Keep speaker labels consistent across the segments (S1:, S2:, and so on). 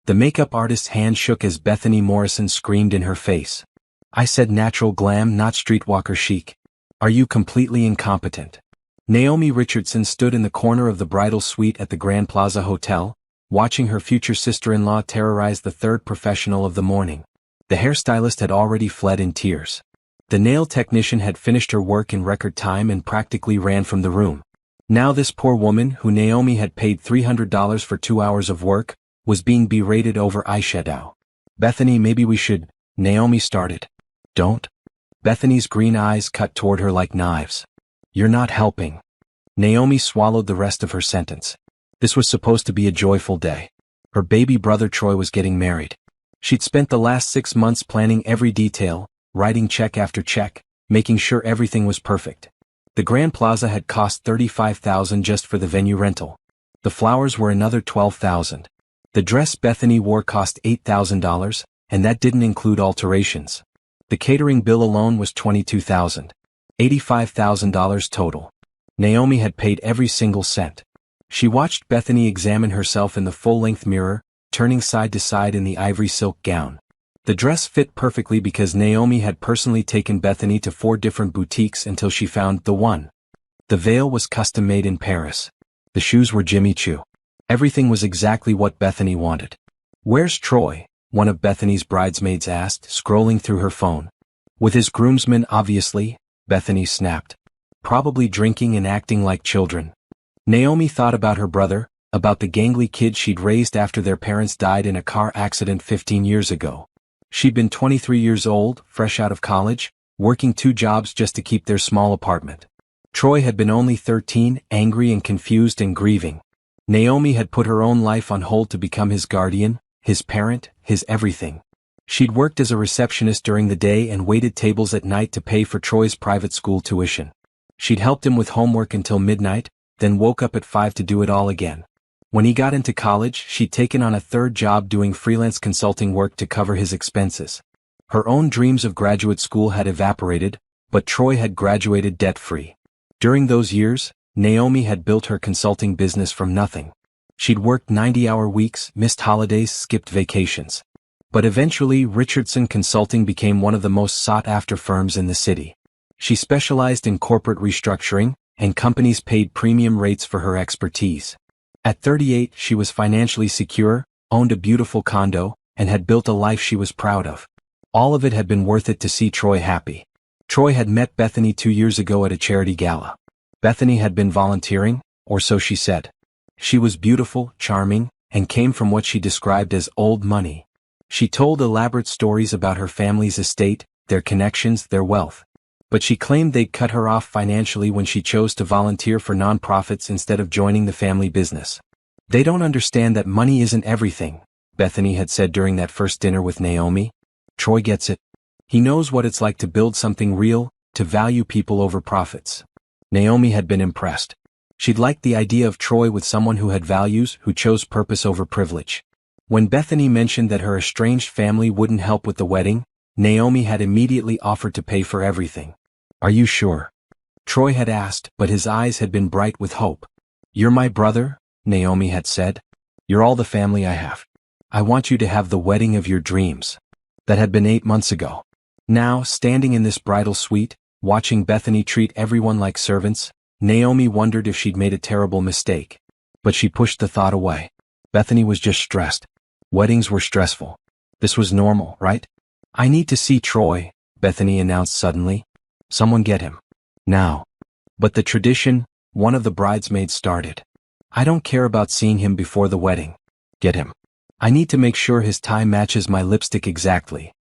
S1: The makeup artist's hand shook as Bethany Morrison screamed in her face. "I said natural glam, not streetwalker chic. Are you completely incompetent?" Naomi Richardson stood in the corner of the bridal suite at the Grand Plaza Hotel, watching her future sister-in-law terrorize the third professional of the morning. The hairstylist had already fled in tears. The nail technician had finished her work in record time and practically ran from the room. Now this poor woman, who Naomi had paid $300 for 2 hours of work, was being berated over eyeshadow. "Bethany, maybe we should," Naomi started. "Don't." Bethany's green eyes cut toward her like knives. "You're not helping." Naomi swallowed the rest of her sentence. This was supposed to be a joyful day. Her baby brother Troy was getting married. She'd spent the last 6 months planning every detail, writing check after check, making sure everything was perfect. The Grand Plaza had cost $35,000 just for the venue rental. The flowers were another $12,000. The dress Bethany wore cost $8,000, and that didn't include alterations. The catering bill alone was $22,000. $85,000 total. Naomi had paid every single cent. She watched Bethany examine herself in the full-length mirror, turning side to side in the ivory silk gown. The dress fit perfectly because Naomi had personally taken Bethany to 4 different boutiques until she found the one. The veil was custom-made in Paris. The shoes were Jimmy Choo. Everything was exactly what Bethany wanted. "Where's Troy?" one of Bethany's bridesmaids asked, scrolling through her phone. "With his groomsmen, obviously," Bethany snapped. "Probably drinking and acting like children." Naomi thought about her brother, about the gangly kid she'd raised after their parents died in a car accident 15 years ago. She'd been 23 years old, fresh out of college, working 2 jobs just to keep their small apartment. Troy had been only 13, angry and confused and grieving. Naomi had put her own life on hold to become his guardian, his parent, his everything. She'd worked as a receptionist during the day and waited tables at night to pay for Troy's private school tuition. She'd helped him with homework until midnight, then woke up at 5 to do it all again. When he got into college, she'd taken on a 3rd job doing freelance consulting work to cover his expenses. Her own dreams of graduate school had evaporated, but Troy had graduated debt-free. During those years, Naomi had built her consulting business from nothing. She'd worked 90-hour weeks, missed holidays, skipped vacations. But eventually, Richardson Consulting became one of the most sought-after firms in the city. She specialized in corporate restructuring, and companies paid premium rates for her expertise. At 38, she was financially secure, owned a beautiful condo, and had built a life she was proud of. All of it had been worth it to see Troy happy. Troy had met Bethany 2 years ago at a charity gala. Bethany had been volunteering, or so she said. She was beautiful, charming, and came from what she described as old money. She told elaborate stories about her family's estate, their connections, their wealth. But she claimed they'd cut her off financially when she chose to volunteer for nonprofits instead of joining the family business. "They don't understand that money isn't everything," Bethany had said during that first dinner with Naomi. "Troy gets it. He knows what it's like to build something real, to value people over profits." Naomi had been impressed. She'd liked the idea of Troy with someone who had values, who chose purpose over privilege. When Bethany mentioned that her estranged family wouldn't help with the wedding, Naomi had immediately offered to pay for everything. "Are you sure?" Troy had asked, but his eyes had been bright with hope. "You're my brother," Naomi had said. "You're all the family I have. I want you to have the wedding of your dreams." That had been 8 months ago. Now, standing in this bridal suite, watching Bethany treat everyone like servants, Naomi wondered if she'd made a terrible mistake. But she pushed the thought away. Bethany was just stressed. Weddings were stressful. This was normal, right? "I need to see Troy," Bethany announced suddenly. "Someone get him. Now." But the tradition, one of the bridesmaids started. "I don't care about seeing him before the wedding. Get him. I need to make sure his tie matches my lipstick exactly."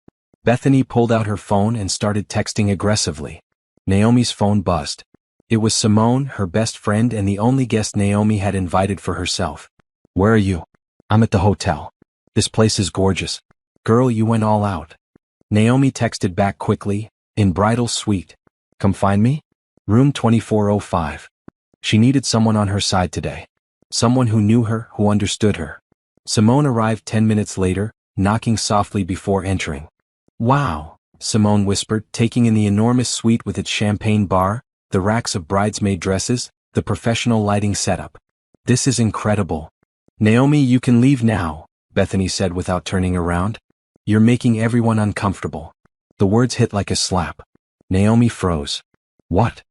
S1: Bethany pulled out her phone and started texting aggressively. Naomi's phone buzzed. It was Simone, her best friend and the only guest Naomi had invited for herself. "Where are you?" "I'm at the hotel. This place is gorgeous." "Girl, you went all out." Naomi texted back quickly, "In bridal suite. Come find me? Room 2405. She needed someone on her side today. Someone who knew her, who understood her. Simone arrived 10 minutes later, knocking softly before entering. "Wow," Simone whispered, taking in the enormous suite with its champagne bar, the racks of bridesmaid dresses, the professional lighting setup. "This is incredible." "Naomi, you can leave now," Bethany said without turning around. You're making everyone uncomfortable. The words hit like a slap. Naomi froze. What?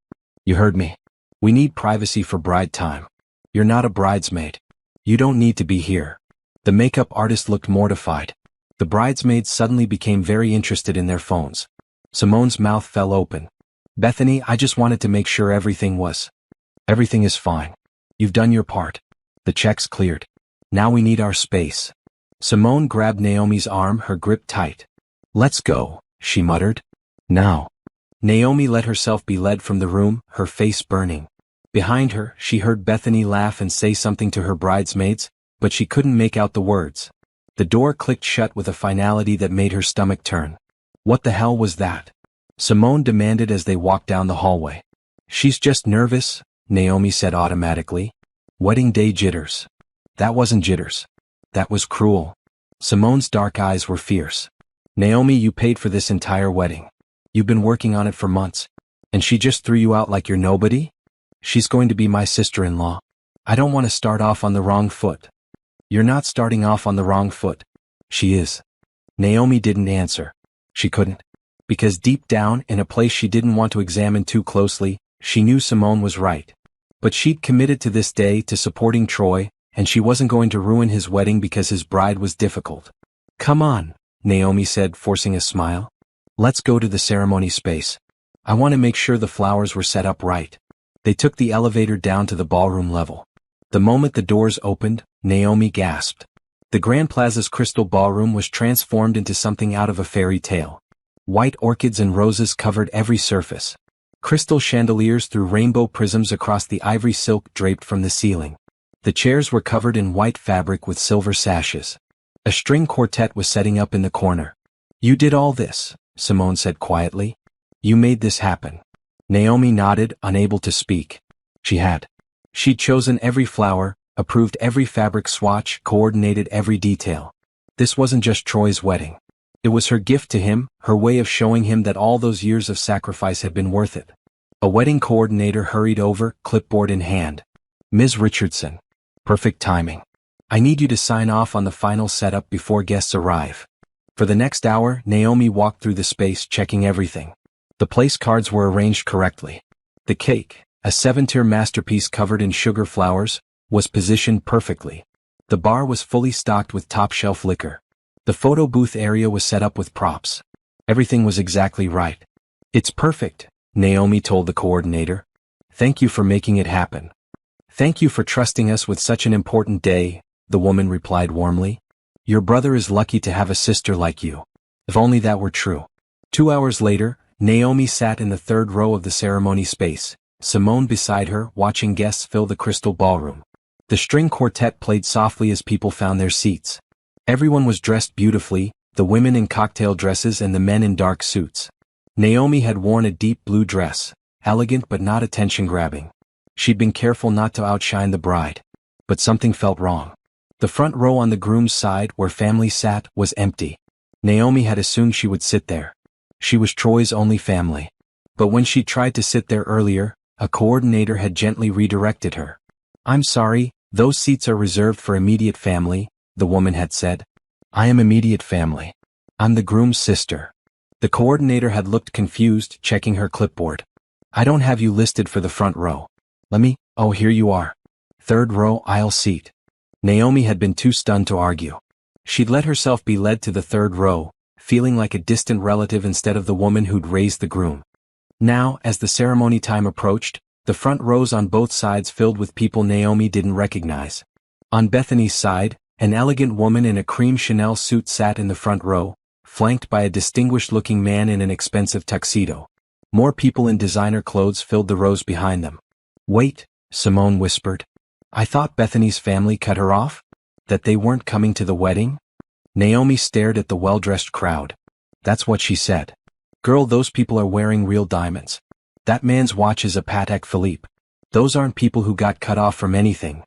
S1: You heard me. We need privacy for bride time. You're not a bridesmaid. You don't need to be here. The makeup artist looked mortified. The bridesmaids suddenly became very interested in their phones. Simone's mouth fell open. Bethany, I just wanted to make sure everything is fine. You've done your part. The check's cleared. Now we need our space. Simone grabbed Naomi's arm, her grip tight. Let's go, she muttered. Now. Naomi let herself be led from the room, her face burning. Behind her, she heard Bethany laugh and say something to her bridesmaids, but she couldn't make out the words. The door clicked shut with a finality that made her stomach turn. What the hell was that? Simone demanded as they walked down the hallway. She's just nervous, Naomi said automatically. Wedding day jitters. That wasn't jitters. That was cruel. Simone's dark eyes were fierce. Naomi, you paid for this entire wedding. You've been working on it for months. And she just threw you out like you're nobody? She's going to be my sister-in-law. I don't want to start off on the wrong foot. You're not starting off on the wrong foot. She is. Naomi didn't answer. She couldn't. Because deep down, in a place she didn't want to examine too closely, she knew Simone was right. But she'd committed to this day to supporting Troy, and she wasn't going to ruin his wedding because his bride was difficult. Come on, Naomi said, forcing a smile. Let's go to the ceremony space. I want to make sure the flowers were set up right. They took the elevator down to the ballroom level. The moment the doors opened, Naomi gasped. The Grand Plaza's crystal ballroom was transformed into something out of a fairy tale. White orchids and roses covered every surface. Crystal chandeliers threw rainbow prisms across the ivory silk draped from the ceiling. The chairs were covered in white fabric with silver sashes. A string quartet was setting up in the corner. You did all this, Simone said quietly. You made this happen. Naomi nodded, unable to speak. She had. She'd chosen every flower, approved every fabric swatch, coordinated every detail. This wasn't just Troy's wedding. It was her gift to him, her way of showing him that all those years of sacrifice had been worth it. A wedding coordinator hurried over, clipboard in hand. Ms. Richardson. Perfect timing. I need you to sign off on the final setup before guests arrive. For the next hour, Naomi walked through the space, checking everything. The place cards were arranged correctly. The cake, a 7-tier masterpiece covered in sugar flowers, was positioned perfectly. The bar was fully stocked with top-shelf liquor. The photo booth area was set up with props. Everything was exactly right. It's perfect, Naomi told the coordinator. Thank you for making it happen. Thank you for trusting us with such an important day, the woman replied warmly. Your brother is lucky to have a sister like you. If only that were true. 2 hours later, Naomi sat in the third row of the ceremony space, Simone beside her, watching guests fill the crystal ballroom. The string quartet played softly as people found their seats. Everyone was dressed beautifully, the women in cocktail dresses and the men in dark suits. Naomi had worn a deep blue dress, elegant but not attention-grabbing. She'd been careful not to outshine the bride. But something felt wrong. The front row on the groom's side, where family sat, was empty. Naomi had assumed she would sit there. She was Troy's only family. But when she tried to sit there earlier, a coordinator had gently redirected her. I'm sorry, those seats are reserved for immediate family, the woman had said. I am immediate family. I'm the groom's sister. The coordinator had looked confused, checking her clipboard. I don't have you listed for the front row. Oh, here you are. Third row, aisle seat. Naomi had been too stunned to argue. She'd let herself be led to the third row, feeling like a distant relative instead of the woman who'd raised the groom. Now, as the ceremony time approached, the front rows on both sides filled with people Naomi didn't recognize. On Bethany's side, an elegant woman in a cream Chanel suit sat in the front row, flanked by a distinguished-looking man in an expensive tuxedo. More people in designer clothes filled the rows behind them. Wait, Simone whispered. I thought Bethany's family cut her off? That they weren't coming to the wedding? Naomi stared at the well-dressed crowd. That's what she said. Girl, those people are wearing real diamonds. That man's watch is a Patek Philippe. Those aren't people who got cut off from anything.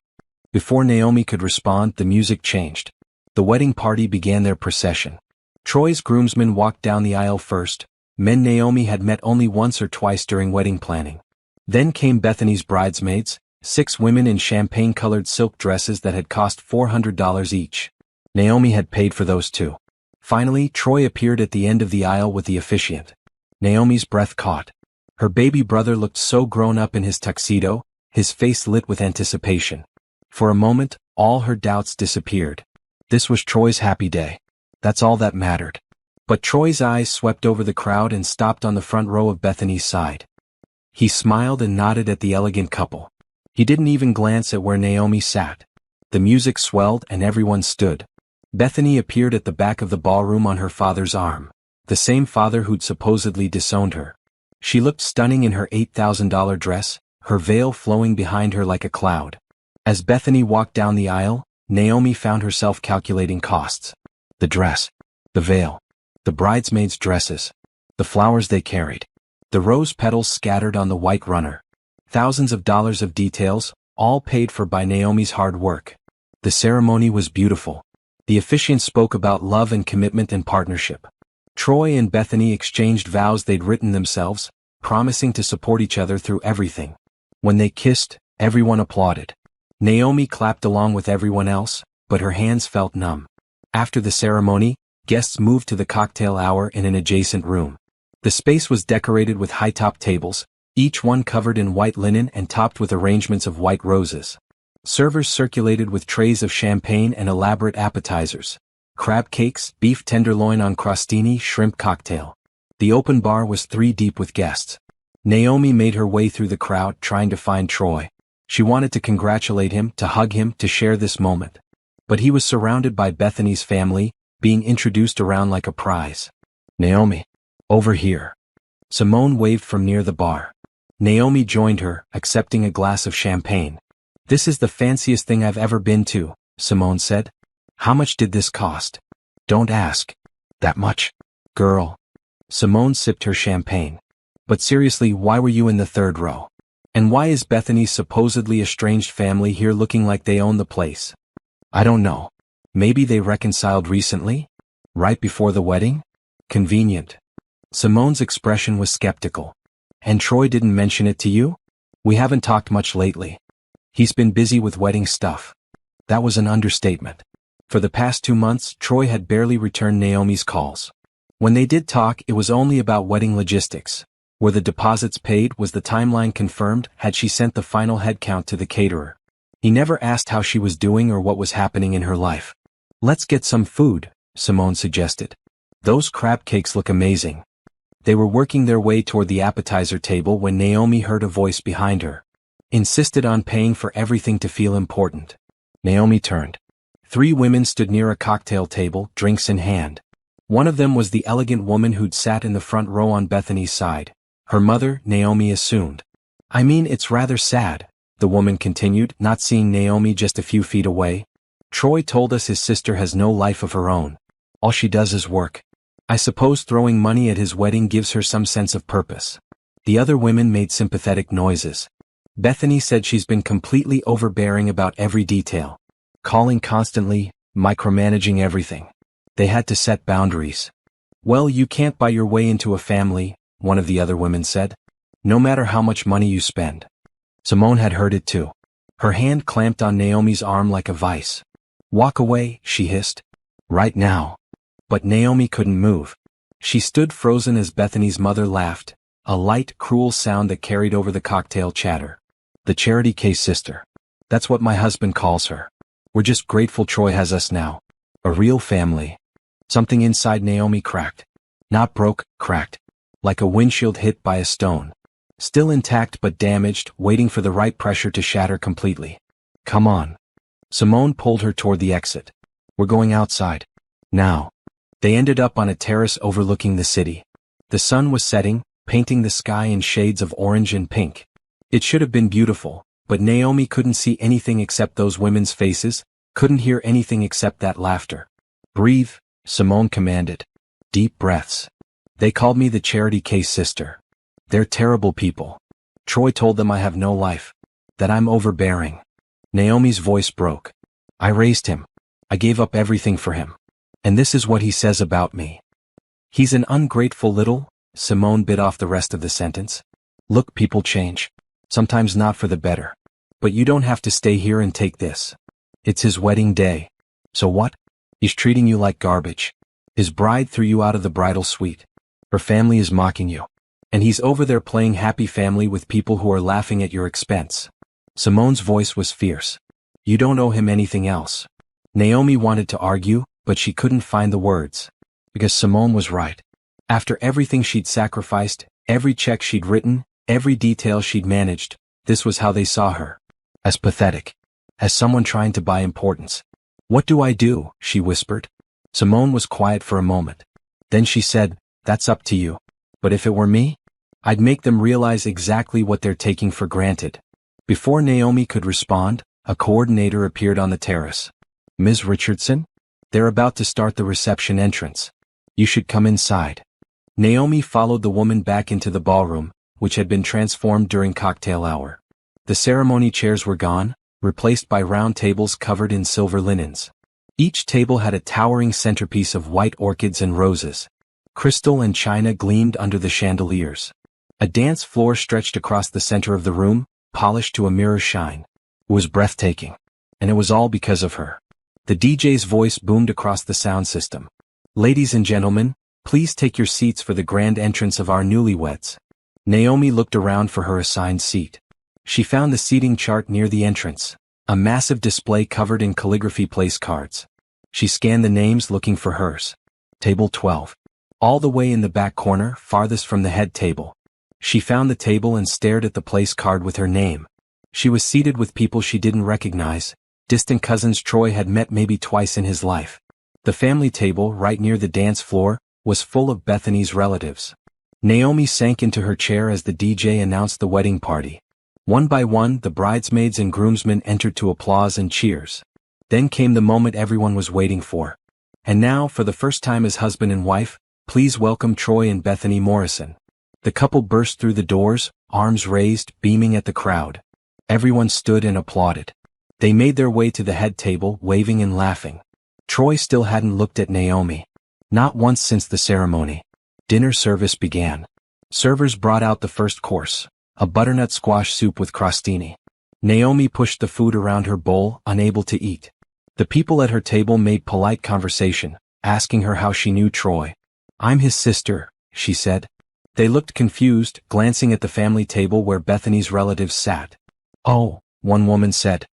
S1: Before Naomi could respond, the music changed. The wedding party began their procession. Troy's groomsmen walked down the aisle first, men Naomi had met only once or twice during wedding planning. Then came Bethany's bridesmaids, 6 women in champagne-colored silk dresses that had cost $400 each. Naomi had paid for those too. Finally, Troy appeared at the end of the aisle with the officiant. Naomi's breath caught. Her baby brother looked so grown up in his tuxedo, his face lit with anticipation. For a moment, all her doubts disappeared. This was Troy's happy day. That's all that mattered. But Troy's eyes swept over the crowd and stopped on the front row of Bethany's side. He smiled and nodded at the elegant couple. He didn't even glance at where Naomi sat. The music swelled and everyone stood. Bethany appeared at the back of the ballroom on her father's arm, the same father who'd supposedly disowned her. She looked stunning in her $8,000 dress, her veil flowing behind her like a cloud. As Bethany walked down the aisle, Naomi found herself calculating costs. The dress, the veil, the bridesmaids' dresses, the flowers they carried, the rose petals scattered on the white runner. Thousands of dollars of details, all paid for by Naomi's hard work. The ceremony was beautiful. The officiant spoke about love and commitment and partnership. Troy and Bethany exchanged vows they'd written themselves, promising to support each other through everything. When they kissed, everyone applauded. Naomi clapped along with everyone else, but her hands felt numb. After the ceremony, guests moved to the cocktail hour in an adjacent room. The space was decorated with high-top tables, each one covered in white linen and topped with arrangements of white roses. Servers circulated with trays of champagne and elaborate appetizers. Crab cakes, beef tenderloin on crostini, shrimp cocktail. The open bar was 3 deep with guests. Naomi made her way through the crowd trying to find Troy. She wanted to congratulate him, to hug him, to share this moment. But he was surrounded by Bethany's family, being introduced around like a prize. Naomi, over here. Simone waved from near the bar. Naomi joined her, accepting a glass of champagne. This is the fanciest thing I've ever been to, Simone said. How much did this cost? Don't ask. That much? Girl. Simone sipped her champagne. But seriously, why were you in the 3rd row? And why is Bethany's supposedly estranged family here looking like they own the place? I don't know. Maybe they reconciled recently? Right before the wedding? Convenient. Simone's expression was skeptical. And Troy didn't mention it to you? We haven't talked much lately. He's been busy with wedding stuff. That was an understatement. For the past 2 months, Troy had barely returned Naomi's calls. When they did talk, it was only about wedding logistics. Were the deposits paid? Was the timeline confirmed? Had she sent the final headcount to the caterer? He never asked how she was doing or what was happening in her life. Let's get some food, Simone suggested. Those crab cakes look amazing. They were working their way toward the appetizer table when Naomi heard a voice behind her. Insisted on paying for everything to feel important. Naomi turned. 3 women stood near a cocktail table, drinks in hand. One of them was the elegant woman who'd sat in the front row on Bethany's side. Her mother, Naomi assumed. I mean, it's rather sad, the woman continued, not seeing Naomi just a few feet away. Troy told us his sister has no life of her own. All she does is work. I suppose throwing money at his wedding gives her some sense of purpose. The other women made sympathetic noises. Bethany said she's been completely overbearing about every detail. Calling constantly, micromanaging everything. They had to set boundaries. Well, you can't buy your way into a family, one of the other women said. No matter how much money you spend. Simone had heard it too. Her hand clamped on Naomi's arm like a vice. Walk away, she hissed. Right now. But Naomi couldn't move. She stood frozen as Bethany's mother laughed, a light, cruel sound that carried over the cocktail chatter. The charity case sister. That's what my husband calls her. We're just grateful Troy has us now. A real family. Something inside Naomi cracked. Not broke, cracked. Like a windshield hit by a stone. Still intact but damaged, waiting for the right pressure to shatter completely. Come on. Simone pulled her toward the exit. We're going outside. Now. They ended up on a terrace overlooking the city. The sun was setting, painting the sky in shades of orange and pink. It should have been beautiful, but Naomi couldn't see anything except those women's faces, couldn't hear anything except that laughter. Breathe, Simone commanded. Deep breaths. They called me the charity case sister. They're terrible people. Troy told them I have no life. That I'm overbearing. Naomi's voice broke. I raised him. I gave up everything for him. And this is what he says about me. He's an ungrateful little, Simone bit off the rest of the sentence. Look, people change. Sometimes not for the better. But you don't have to stay here and take this. It's his wedding day. So what? He's treating you like garbage. His bride threw you out of the bridal suite. Her family is mocking you. And he's over there playing happy family with people who are laughing at your expense. Simone's voice was fierce. You don't owe him anything else. Naomi wanted to argue, but she couldn't find the words. Because Simone was right. After everything she'd sacrificed, every check she'd written, every detail she'd managed, this was how they saw her. As pathetic. As someone trying to buy importance. What do I do? She whispered. Simone was quiet for a moment. Then she said, that's up to you. But if it were me, I'd make them realize exactly what they're taking for granted. Before Naomi could respond, a coordinator appeared on the terrace. Ms. Richardson? They're about to start the reception entrance. You should come inside. Naomi followed the woman back into the ballroom, which had been transformed during cocktail hour. The ceremony chairs were gone, replaced by round tables covered in silver linens. Each table had a towering centerpiece of white orchids and roses. Crystal and china gleamed under the chandeliers. A dance floor stretched across the center of the room, polished to a mirror shine. It was breathtaking. And it was all because of her. The DJ's voice boomed across the sound system. Ladies and gentlemen, please take your seats for the grand entrance of our newlyweds. Naomi looked around for her assigned seat. She found the seating chart near the entrance, a massive display covered in calligraphy place cards. She scanned the names looking for hers. Table 12. All the way in the back corner, farthest from the head table. She found the table and stared at the place card with her name. She was seated with people she didn't recognize, distant cousins Troy had met maybe twice in his life. The family table, right near the dance floor, was full of Bethany's relatives. Naomi sank into her chair as the DJ announced the wedding party. One by one, the bridesmaids and groomsmen entered to applause and cheers. Then came the moment everyone was waiting for. And now, for the first time as husband and wife, please welcome Troy and Bethany Morrison. The couple burst through the doors, arms raised, beaming at the crowd. Everyone stood and applauded. They made their way to the head table, waving and laughing. Troy still hadn't looked at Naomi. Not once since the ceremony. Dinner service began. Servers brought out the first course, a butternut squash soup with crostini. Naomi pushed the food around her bowl, unable to eat. The people at her table made polite conversation, asking her how she knew Troy. I'm his sister, she said. They looked confused, glancing at the family table where Bethany's relatives sat. Oh, one woman said.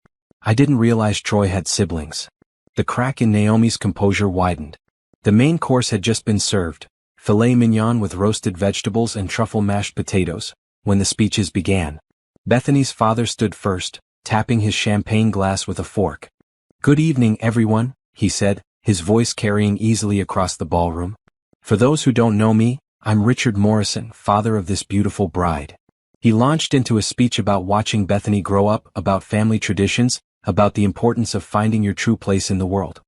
S1: I didn't realize Troy had siblings. The crack in Naomi's composure widened. The main course had just been served, filet mignon with roasted vegetables and truffle mashed potatoes, when the speeches began. Bethany's father stood first, tapping his champagne glass with a fork. Good evening, everyone, he said, his voice carrying easily across the ballroom. For those who don't know me, I'm Richard Morrison, father of this beautiful bride. He launched into a speech about watching Bethany grow up, about family traditions, about the importance of finding your true place in the world.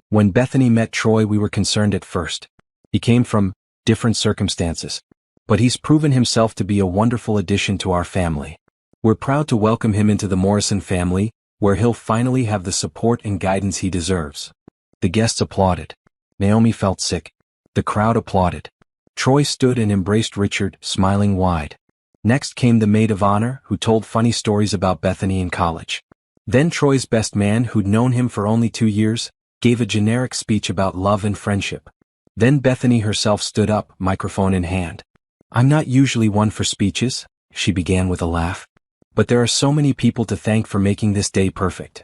S1: When Bethany met Troy, we were concerned at first. He came from different circumstances. But he's proven himself to be a wonderful addition to our family. We're proud to welcome him into the Morrison family, where he'll finally have the support and guidance he deserves. The guests applauded. Naomi felt sick. The crowd applauded. Troy stood and embraced Richard, smiling wide. Next came the maid of honor, who told funny stories about Bethany in college. Then Troy's best man, who'd known him for only 2 years, gave a generic speech about love and friendship. Then Bethany herself stood up, microphone in hand. I'm not usually one for speeches, she began with a laugh. But there are so many people to thank for making this day perfect.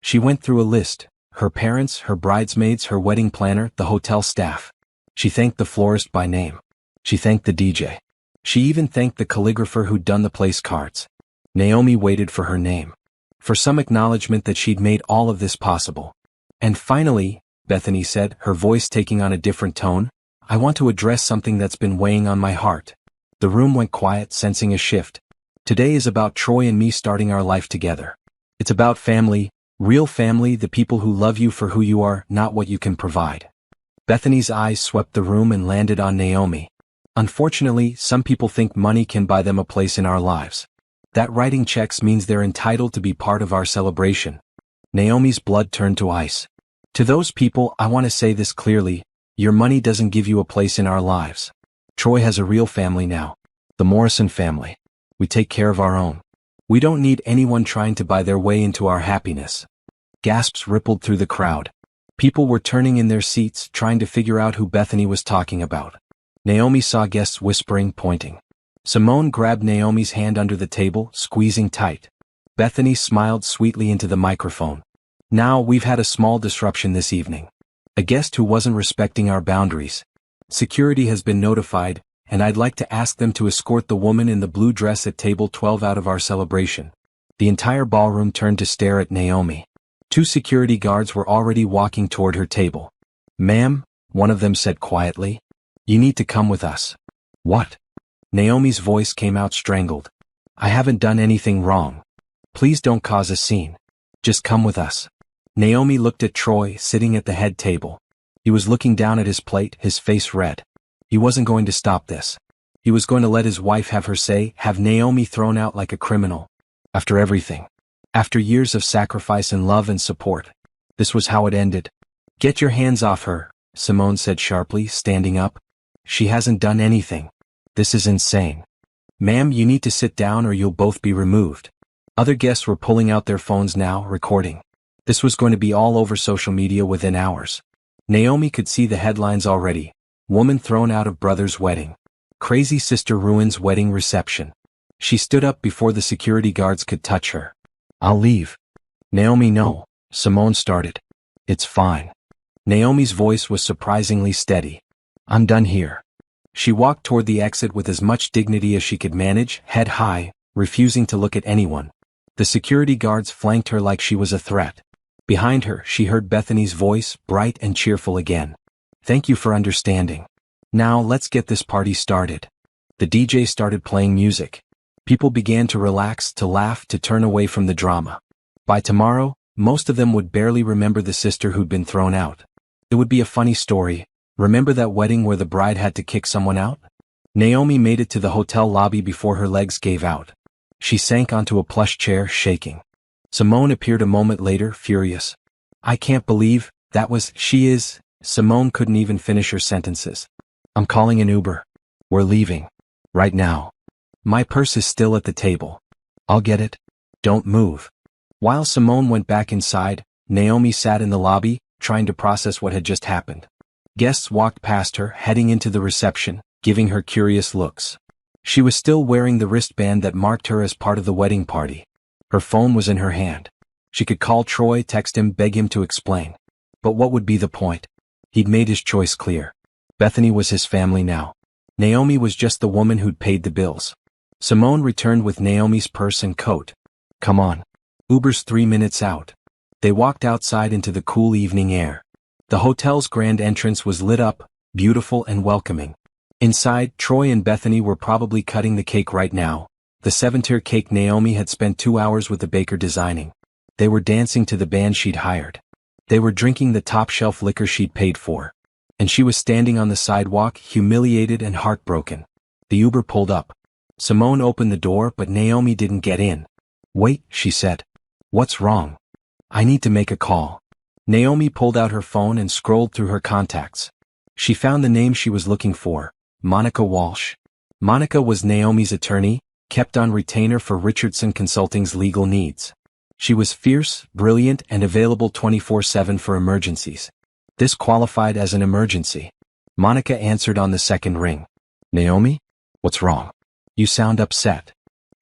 S1: She went through a list, her parents, her bridesmaids, her wedding planner, the hotel staff. She thanked the florist by name. She thanked the DJ. She even thanked the calligrapher who'd done the place cards. Naomi waited for her name. For some acknowledgement that she'd made all of this possible. And finally, Bethany said, her voice taking on a different tone, I want to address something that's been weighing on my heart. The room went quiet, sensing a shift. Today is about Troy and me starting our life together. It's about family, real family, the people who love you for who you are, not what you can provide. Bethany's eyes swept the room and landed on Naomi. Unfortunately, some people think money can buy them a place in our lives. That writing checks means they're entitled to be part of our celebration. Naomi's blood turned to ice. To those people, I want to say this clearly, your money doesn't give you a place in our lives. Troy has a real family now. The Morrison family. We take care of our own. We don't need anyone trying to buy their way into our happiness. Gasps rippled through the crowd. People were turning in their seats, trying to figure out who Bethany was talking about. Naomi saw guests whispering, pointing. Simone grabbed Naomi's hand under the table, squeezing tight. Bethany smiled sweetly into the microphone. Now, we've had a small disruption this evening. A guest who wasn't respecting our boundaries. Security has been notified, and I'd like to ask them to escort the woman in the blue dress at table 12 out of our celebration. The entire ballroom turned to stare at Naomi. 2 security guards were already walking toward her table. Ma'am, one of them said quietly. You need to come with us. What? Naomi's voice came out strangled. I haven't done anything wrong. Please don't cause a scene. Just come with us. Naomi looked at Troy, sitting at the head table. He was looking down at his plate, his face red. He wasn't going to stop this. He was going to let his wife have her say, have Naomi thrown out like a criminal. After everything. After years of sacrifice and love and support. This was how it ended. Get your hands off her, Simone said sharply, standing up. She hasn't done anything. This is insane. Ma'am, you need to sit down or you'll both be removed. Other guests were pulling out their phones now, recording. This was going to be all over social media within hours. Naomi could see the headlines already. Woman thrown out of brother's wedding. Crazy sister ruins wedding reception. She stood up before the security guards could touch her. I'll leave. Naomi, no. Simone started. It's fine. Naomi's voice was surprisingly steady. I'm done here. She walked toward the exit with as much dignity as she could manage, head high, refusing to look at anyone. The security guards flanked her like she was a threat. Behind her, she heard Bethany's voice, bright and cheerful again. Thank you for understanding. Now let's get this party started. The DJ started playing music. People began to relax, to laugh, to turn away from the drama. By tomorrow, most of them would barely remember the sister who'd been thrown out. It would be a funny story. Remember that wedding where the bride had to kick someone out? Naomi made it to the hotel lobby before her legs gave out. She sank onto a plush chair, shaking. Simone appeared a moment later, furious. I can't believe, she is. Simone couldn't even finish her sentences. I'm calling an Uber. We're leaving. Right now. My purse is still at the table. I'll get it. Don't move. While Simone went back inside, Naomi sat in the lobby, trying to process what had just happened. Guests walked past her, heading into the reception, giving her curious looks. She was still wearing the wristband that marked her as part of the wedding party. Her phone was in her hand. She could call Troy, text him, beg him to explain. But what would be the point? He'd made his choice clear. Bethany was his family now. Naomi was just the woman who'd paid the bills. Simone returned with Naomi's purse and coat. Come on. Uber's 3 minutes out. They walked outside into the cool evening air. The hotel's grand entrance was lit up, beautiful and welcoming. Inside, Troy and Bethany were probably cutting the cake right now. The 7-tier cake Naomi had spent 2 hours with the baker designing. They were dancing to the band she'd hired. They were drinking the top-shelf liquor she'd paid for. And she was standing on the sidewalk, humiliated and heartbroken. The Uber pulled up. Simone opened the door, but Naomi didn't get in. Wait, she said. What's wrong? I need to make a call. Naomi pulled out her phone and scrolled through her contacts. She found the name she was looking for, Monica Walsh. Monica was Naomi's attorney, kept on retainer for Richardson Consulting's legal needs. She was fierce, brilliant, and available 24/7 for emergencies. This qualified as an emergency. Monica answered on the second ring. Naomi? What's wrong? You sound upset.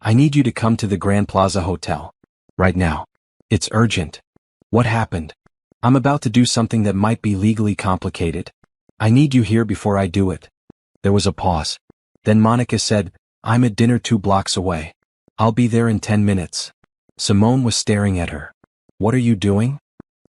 S1: I need you to come to the Grand Plaza Hotel. Right now. It's urgent. What happened? I'm about to do something that might be legally complicated. I need you here before I do it. There was a pause. Then Monica said, I'm at dinner 2 blocks away. I'll be there in 10 minutes. Simone was staring at her. What are you doing?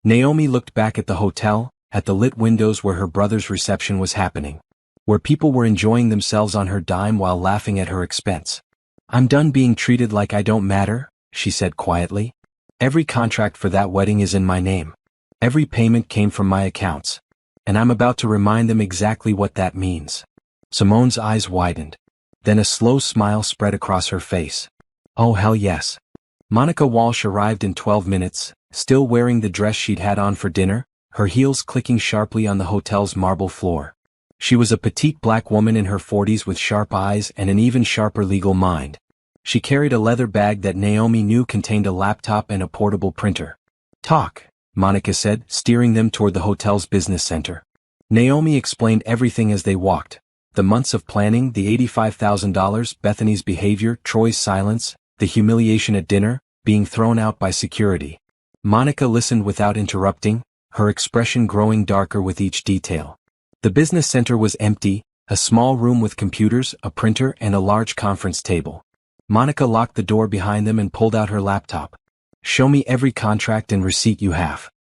S1: Naomi looked back at the hotel, at the lit windows where her brother's reception was happening. Where people were enjoying themselves on her dime while laughing at her expense. I'm done being treated like I don't matter, she said quietly. Every contract for that wedding is in my name. Every payment came from my accounts. And I'm about to remind them exactly what that means. Simone's eyes widened. Then a slow smile spread across her face. Oh hell yes. Monica Walsh arrived in 12 minutes, still wearing the dress she'd had on for dinner, her heels clicking sharply on the hotel's marble floor. She was a petite black woman in her 40s with sharp eyes and an even sharper legal mind. She carried a leather bag that Naomi knew contained a laptop and a portable printer. Talk, Monica said, steering them toward the hotel's business center. Naomi explained everything as they walked. The months of planning, the $85,000, Bethany's behavior, Troy's silence, the humiliation at dinner, being thrown out by security. Monica listened without interrupting, her expression growing darker with each detail. The business center was empty, a small room with computers, a printer, and a large conference table. Monica locked the door behind them and pulled out her laptop. "Show me every contract and receipt you have."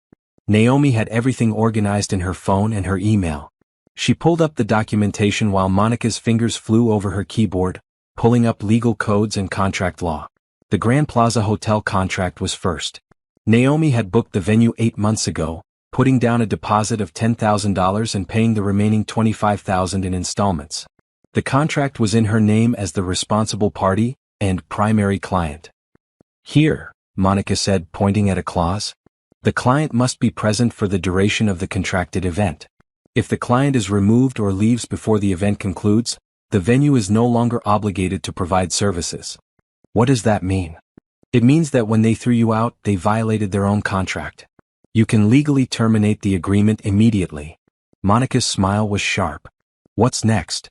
S1: Naomi had everything organized in her phone and her email. She pulled up the documentation while Monica's fingers flew over her keyboard, pulling up legal codes and contract law. The Grand Plaza Hotel contract was first. Naomi had booked the venue 8 months ago, putting down a deposit of $10,000 and paying the remaining $25,000 in installments. The contract was in her name as the responsible party and primary client. "Here," Monica said, pointing at a clause. "The client must be present for the duration of the contracted event. If the client is removed or leaves before the event concludes, the venue is no longer obligated to provide services." "What does that mean?" "It means that when they threw you out, they violated their own contract. You can legally terminate the agreement immediately." Monica's smile was sharp. "What's next?"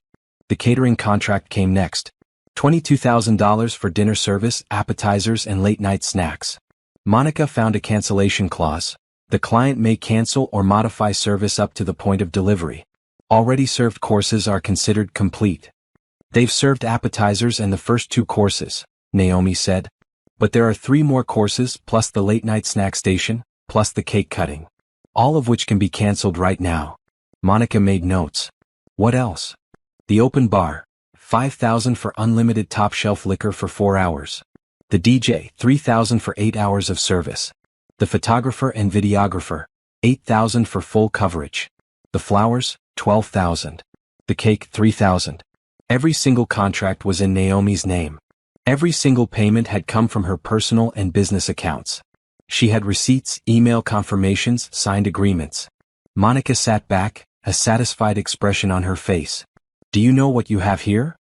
S1: The catering contract came next. $22,000 for dinner service, appetizers, and late-night snacks. Monica found a cancellation clause. The client may cancel or modify service up to the point of delivery. Already served courses are considered complete. "They've served appetizers and the first 2 courses," Naomi said. "But there are 3 more courses plus the late-night snack station, plus the cake cutting. All of which can be canceled right now." Monica made notes. "What else?" "The open bar, $5,000 for unlimited top-shelf liquor for 4 hours. The DJ, $3,000 for 8 hours of service. The photographer and videographer, $8,000 for full coverage. The flowers, $12,000. The cake, $3,000. Every single contract was in Naomi's name. Every single payment had come from her personal and business accounts. She had receipts, email confirmations, signed agreements. Monica sat back, a satisfied expression on her face. "Do you know what you have here?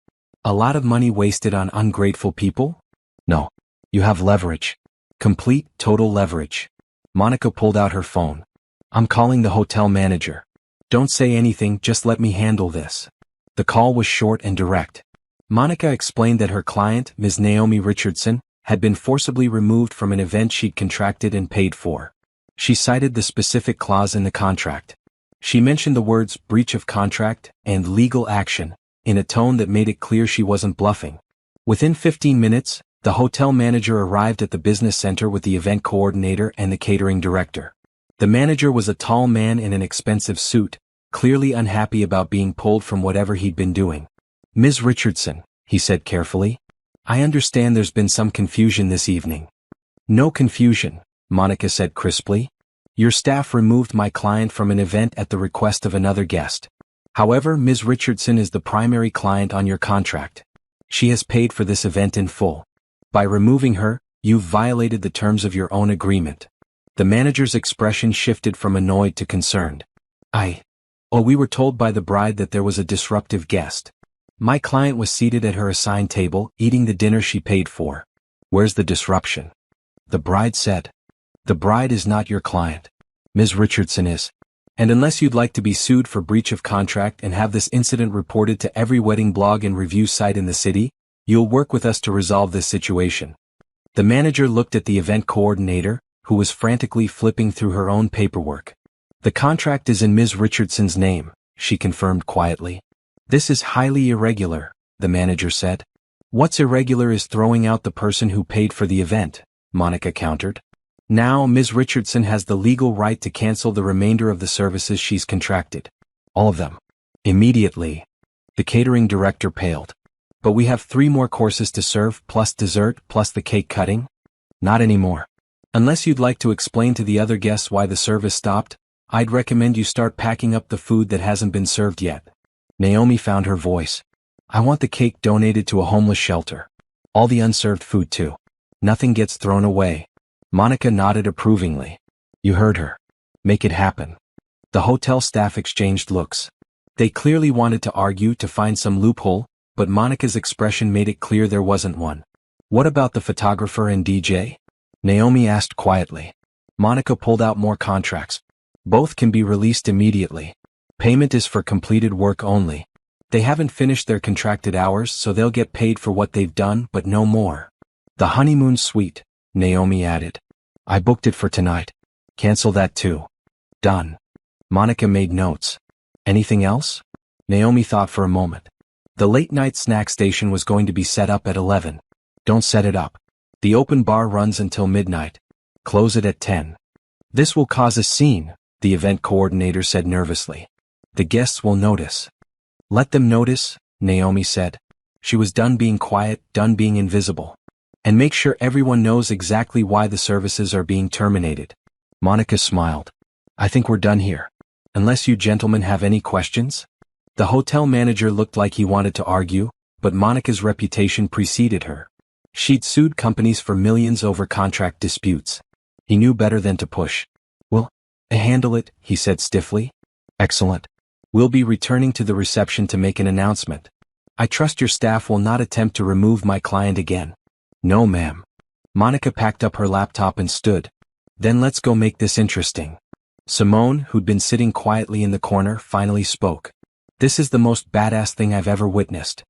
S1: A lot of money wasted on ungrateful people? No. You have leverage. Complete, total leverage." Monica pulled out her phone. "I'm calling the hotel manager. Don't say anything, just let me handle this." The call was short and direct. Monica explained that her client, Ms. Naomi Richardson, had been forcibly removed from an event she'd contracted and paid for. She cited the specific clause in the contract. She mentioned the words breach of contract and legal action in a tone that made it clear she wasn't bluffing. Within 15 minutes, the hotel manager arrived at the business center with the event coordinator and the catering director. The manager was a tall man in an expensive suit, clearly unhappy about being pulled from whatever he'd been doing. "Ms. Richardson," he said carefully, "I understand there's been some confusion this evening." "No confusion," Monica said crisply. "Your staff removed my client from an event at the request of another guest. However, Ms. Richardson is the primary client on your contract. She has paid for this event in full. By removing her, you've violated the terms of your own agreement." The manager's expression shifted from annoyed to concerned. We were told by the bride that there was a disruptive guest. My client was seated at her assigned table, eating the dinner she paid for. Where's the disruption?" The bride said. "The bride is not your client. Ms. Richardson is. And unless you'd like to be sued for breach of contract and have this incident reported to every wedding blog and review site in the city, you'll work with us to resolve this situation." The manager looked at the event coordinator, who was frantically flipping through her own paperwork. "The contract is in Ms. Richardson's name," she confirmed quietly. "This is highly irregular," the manager said. "What's irregular is throwing out the person who paid for the event," Monica countered. "Now Ms. Richardson has the legal right to cancel the remainder of the services she's contracted. All of them. Immediately." The catering director paled. "But we have 3 more courses to serve, plus dessert, plus the cake cutting." "Not anymore. Unless you'd like to explain to the other guests why the service stopped, I'd recommend you start packing up the food that hasn't been served yet." Naomi found her voice. "I want the cake donated to a homeless shelter. All the unserved food too. Nothing gets thrown away." Monica nodded approvingly. "You heard her. Make it happen." The hotel staff exchanged looks. They clearly wanted to argue to find some loophole, but Monica's expression made it clear there wasn't one. "What about the photographer and DJ?" Naomi asked quietly. Monica pulled out more contracts. Both can be released immediately. Payment is for completed work only. They haven't finished their contracted hours, so they'll get paid for what they've done, but no more. The honeymoon suite, Naomi added. I booked it for tonight. Cancel that too. Done. Monica made notes. Anything else? Naomi thought for a moment. The late-night snack station was going to be set up at 11. Don't set it up. The open bar runs until midnight. Close it at 10. This will cause a scene, the event coordinator said nervously. The guests will notice. Let them notice, Naomi said. She was done being quiet, done being invisible. And make sure everyone knows exactly why the services are being terminated. Monica smiled. I think we're done here. Unless you gentlemen have any questions? The hotel manager looked like he wanted to argue, but Monica's reputation preceded her. She'd sued companies for millions over contract disputes. He knew better than to push. Well, I handle it, he said stiffly. Excellent. We'll be returning to the reception to make an announcement. I trust your staff will not attempt to remove my client again. No, ma'am. Monica packed up her laptop and stood. Then let's go make this interesting. Simone, who'd been sitting quietly in the corner, finally spoke. This is the most badass thing I've ever witnessed.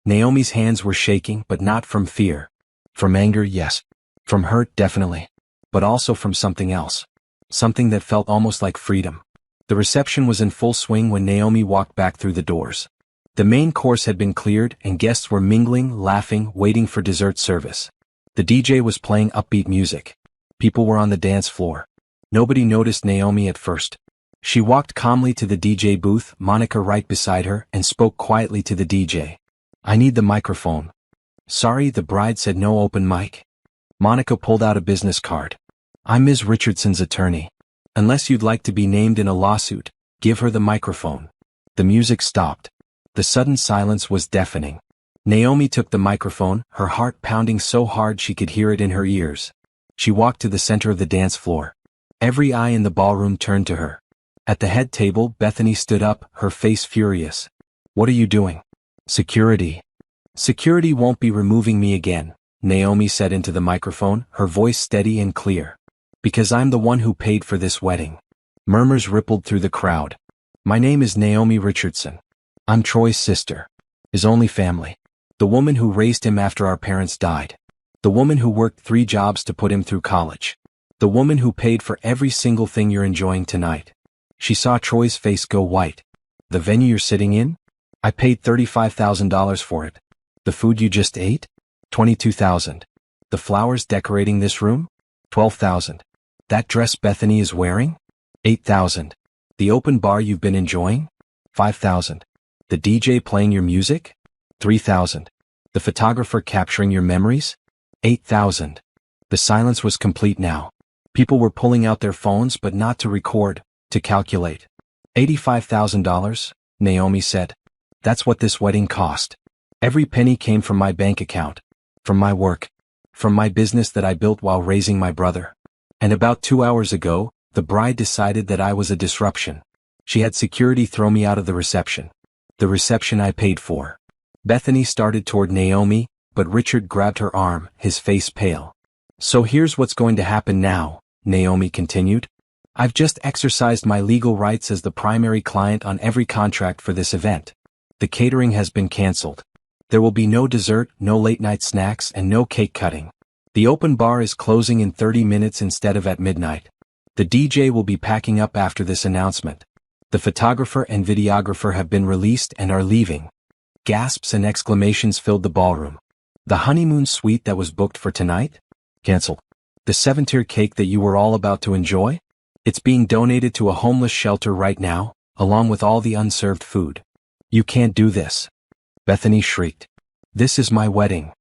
S1: Naomi's hands were shaking, but not from fear. From anger, yes. From hurt, definitely. But also from something else. Something that felt almost like freedom. The reception was in full swing when Naomi walked back through the doors. The main course had been cleared and guests were mingling, laughing, waiting for dessert service. The DJ was playing upbeat music. People were on the dance floor. Nobody noticed Naomi at first. She walked calmly to the DJ booth, Monica right beside her, and spoke quietly to the DJ. I need the microphone. Sorry, the bride said no open mic. Monica pulled out a business card. I'm Ms. Richardson's attorney. Unless you'd like to be named in a lawsuit, give her the microphone. The music stopped. The sudden silence was deafening. Naomi took the microphone, her heart pounding so hard she could hear it in her ears. She walked to the center of the dance floor. Every eye in the ballroom turned to her. At the head table, Bethany stood up, her face furious. What are you doing? Security. Security won't be removing me again, Naomi said into the microphone, her voice steady and clear. Because I'm the one who paid for this wedding. Murmurs rippled through the crowd. My name is Naomi Richardson. I'm Troy's sister. His only family. The woman who raised him after our parents died. The woman who worked 3 jobs to put him through college. The woman who paid for every single thing you're enjoying tonight. She saw Troy's face go white. The venue you're sitting in? I paid $35,000 for it. The food you just ate? $22,000. The flowers decorating this room? $12,000. That dress Bethany is wearing? $8,000. The open bar you've been enjoying? $5,000. The DJ playing your music? $3,000. The photographer capturing your memories? $8,000. The silence was complete now. People were pulling out their phones but not to record, to calculate. $85,000, Naomi said. That's what this wedding cost. Every penny came from my bank account. From my work. From my business that I built while raising my brother. And about 2 hours ago, the bride decided that I was a disruption. She had security throw me out of the reception. The reception I paid for. Bethany started toward Naomi, but Richard grabbed her arm, his face pale. So here's what's going to happen now, Naomi continued. I've just exercised my legal rights as the primary client on every contract for this event. The catering has been canceled. There will be no dessert, no late-night snacks, and no cake cutting. The open bar is closing in 30 minutes instead of at midnight. The DJ will be packing up after this announcement. The photographer and videographer have been released and are leaving. Gasps and exclamations filled the ballroom. The honeymoon suite that was booked for tonight? Cancelled. The 7-tier cake that you were all about to enjoy? It's being donated to a homeless shelter right now, along with all the unserved food. You can't do this. Bethany shrieked. This is my wedding.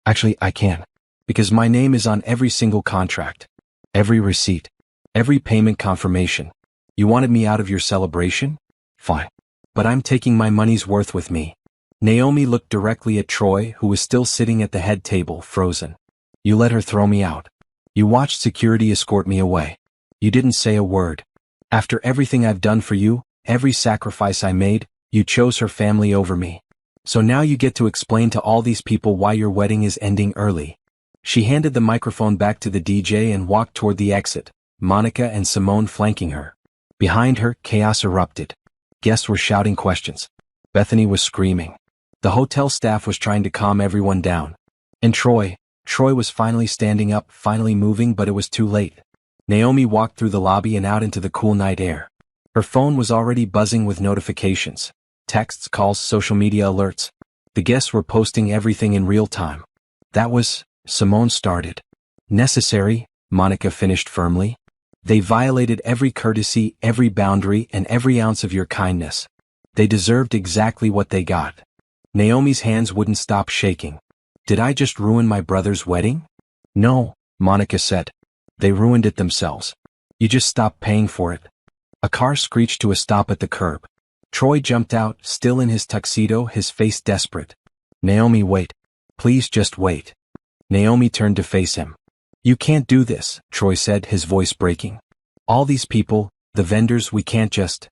S1: Actually, I can. Because my name is on every single contract. Every receipt. Every payment confirmation. You wanted me out of your celebration? Fine. But I'm taking my money's worth with me. Naomi looked directly at Troy, who was still sitting at the head table, frozen. You let her throw me out. You watched security escort me away. You didn't say a word. After everything I've done for you, every sacrifice I made, you chose her family over me. So now you get to explain to all these people why your wedding is ending early. She handed the microphone back to the DJ and walked toward the exit, Monica and Simone flanking her. Behind her, chaos erupted. Guests were shouting questions. Bethany was screaming. The hotel staff was trying to calm everyone down. And Troy was finally standing up, finally moving, but it was too late. Naomi walked through the lobby and out into the cool night air. Her phone was already buzzing with notifications. Texts, calls, social media alerts. The guests were posting everything in real time. That was, Simone started. Necessary, Monica finished firmly. They violated every courtesy, every boundary, and every ounce of your kindness. They deserved exactly what they got. Naomi's hands wouldn't stop shaking. Did I just ruin my brother's wedding? No, Monica said. They ruined it themselves. You just stopped paying for it. A car screeched to a stop at the curb. Troy jumped out, still in his tuxedo, his face desperate. Naomi, wait. Please just wait. Naomi turned to face him. You can't do this, Troy said, his voice breaking. All these people, the vendors, we can't just.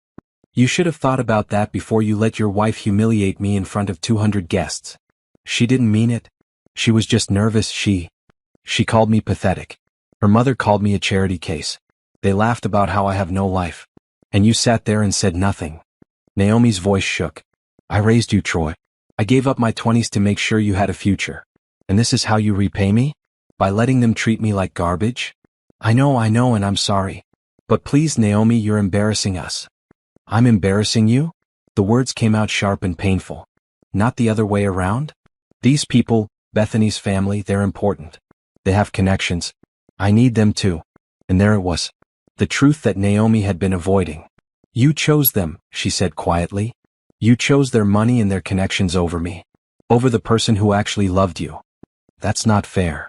S1: You should have thought about that before you let your wife humiliate me in front of 200 guests. She didn't mean it. She was just nervous. She called me pathetic. Her mother called me a charity case. They laughed about how I have no life. And you sat there and said nothing. Naomi's voice shook. I raised you, Troy. I gave up my 20s to make sure you had a future. And this is how you repay me? By letting them treat me like garbage? I know, and I'm sorry. But please, Naomi, you're embarrassing us. I'm embarrassing you? The words came out sharp and painful. Not the other way around? These people, Bethany's family, they're important. They have connections. I need them too. And there it was. The truth that Naomi had been avoiding. You chose them, she said quietly. You chose their money and their connections over me. Over the person who actually loved you. That's not fair.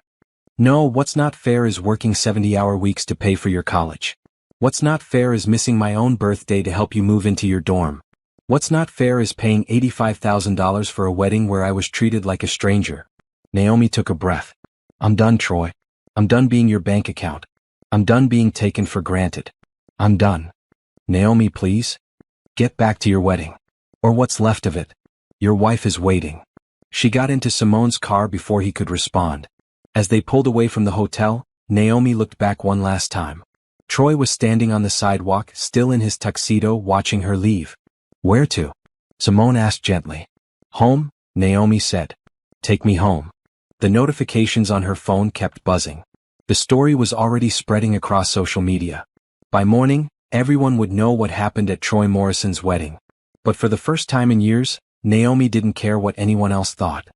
S1: No, what's not fair is working 70-hour weeks to pay for your college. What's not fair is missing my own birthday to help you move into your dorm. What's not fair is paying $85,000 for a wedding where I was treated like a stranger. Naomi took a breath. I'm done, Troy. I'm done being your bank account. I'm done being taken for granted. I'm done. Naomi, please. Get back to your wedding. Or what's left of it. Your wife is waiting. She got into Simone's car before he could respond. As they pulled away from the hotel, Naomi looked back one last time. Troy was standing on the sidewalk, still in his tuxedo, watching her leave. Where to? Simone asked gently. Home, Naomi said. Take me home. The notifications on her phone kept buzzing. The story was already spreading across social media. By morning, everyone would know what happened at Troy Morrison's wedding. But for the first time in years, Naomi didn't care what anyone else thought.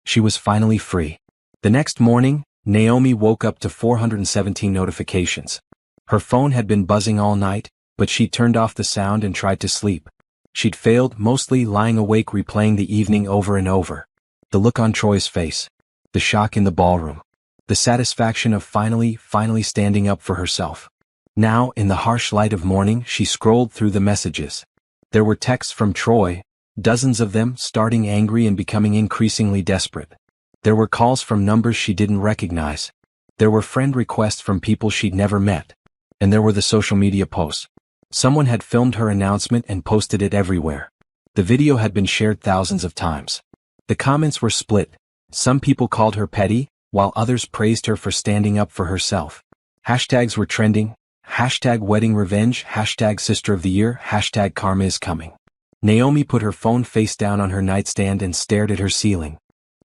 S1: She was finally free. The next morning, Naomi woke up to 417 notifications. Her phone had been buzzing all night, but she turned off the sound and tried to sleep. She'd failed, mostly lying awake replaying the evening over and over. The look on Troy's face. The shock in the ballroom. The satisfaction of finally standing up for herself. Now, in the harsh light of morning, she scrolled through the messages. There were texts from Troy, dozens of them, starting angry and becoming increasingly desperate. There were calls from numbers she didn't recognize. There were friend requests from people she'd never met. And there were the social media posts. Someone had filmed her announcement and posted it everywhere. The video had been shared thousands of times. The comments were split. Some people called her petty, while others praised her for standing up for herself. Hashtags were trending. Hashtag wedding revenge, hashtag sister of the year, hashtag karma is coming. Naomi put her phone face down on her nightstand and stared at her ceiling.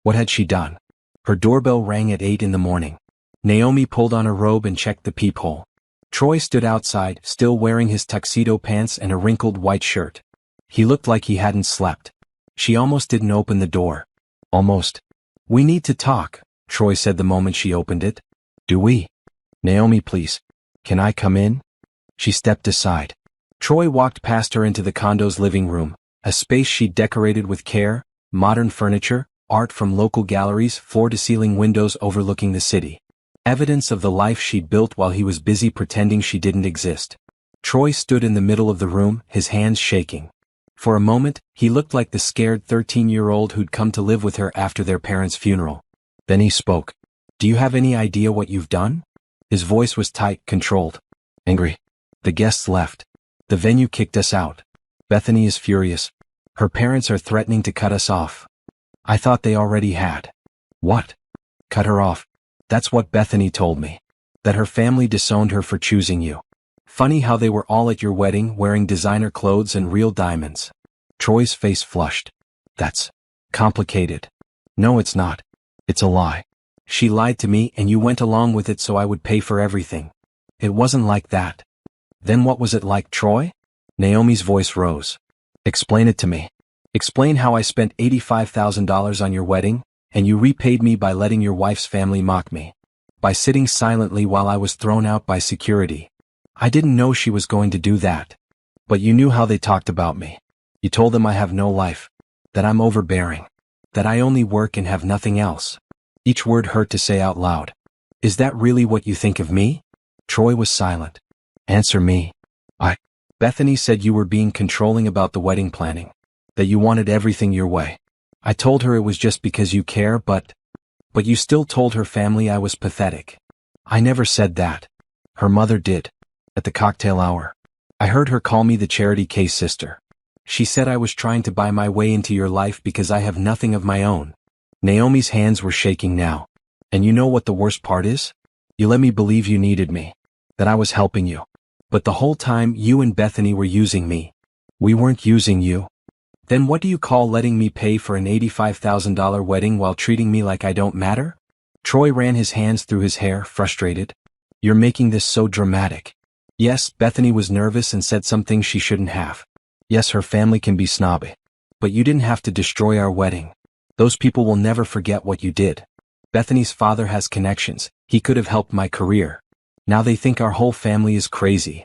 S1: What had she done? Her doorbell rang at 8 in the morning. Naomi pulled on her robe and checked the peephole. Troy stood outside, still wearing his tuxedo pants and a wrinkled white shirt. He looked like he hadn't slept. She almost didn't open the door. Almost. We need to talk, Troy said the moment she opened it. Do we? Naomi, please. Can I come in? She stepped aside. Troy walked past her into the condo's living room, a space she'd decorated with care, modern furniture, art from local galleries, floor-to-ceiling windows overlooking the city. Evidence of the life she'd built while he was busy pretending she didn't exist. Troy stood in the middle of the room, his hands shaking. For a moment, he looked like the scared 13-year-old who'd come to live with her after their parents' funeral. Then he spoke. Do you have any idea what you've done? His voice was tight, controlled. Angry. The guests left. The venue kicked us out. Bethany is furious. Her parents are threatening to cut us off. I thought they already had. What? Cut her off. That's what Bethany told me. That her family disowned her for choosing you. Funny how they were all at your wedding wearing designer clothes and real diamonds. Troy's face flushed. That's complicated. No, it's not. It's a lie. She lied to me and you went along with it so I would pay for everything. It wasn't like that. Then what was it like, Troy? Naomi's voice rose. Explain it to me. Explain how I spent $85,000 on your wedding, and you repaid me by letting your wife's family mock me. By sitting silently while I was thrown out by security. I didn't know she was going to do that. But you knew how they talked about me. You told them I have no life. That I'm overbearing. That I only work and have nothing else. Each word hurt to say out loud. Is that really what you think of me? Troy was silent. Answer me. Bethany said you were being controlling about the wedding planning. That you wanted everything your way. I told her it was just because you care, but you still told her family I was pathetic. I never said that. Her mother did. At the cocktail hour. I heard her call me the charity case sister. She said I was trying to buy my way into your life because I have nothing of my own. Naomi's hands were shaking now. And you know what the worst part is? You let me believe you needed me. That I was helping you. But the whole time you and Bethany were using me. We weren't using you. Then what do you call letting me pay for an $85,000 wedding while treating me like I don't matter? Troy ran his hands through his hair, frustrated. You're making this so dramatic. Yes, Bethany was nervous and said some things she shouldn't have. Yes, her family can be snobby. But you didn't have to destroy our wedding. Those people will never forget what you did. Bethany's father has connections. He could have helped my career. Now they think our whole family is crazy.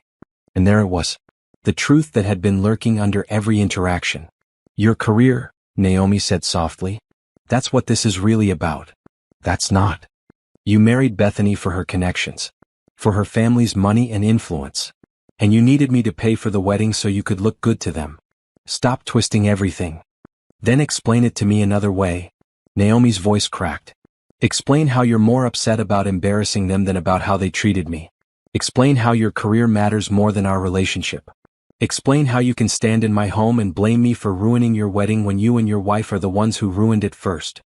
S1: And there it was. The truth that had been lurking under every interaction. Your career, Naomi said softly. That's what this is really about. That's not. You married Bethany for her connections. For her family's money and influence. And you needed me to pay for the wedding so you could look good to them. Stop twisting everything. Then explain it to me another way. Naomi's voice cracked. Explain how you're more upset about embarrassing them than about how they treated me. Explain how your career matters more than our relationship. Explain how you can stand in my home and blame me for ruining your wedding when you and your wife are the ones who ruined it first.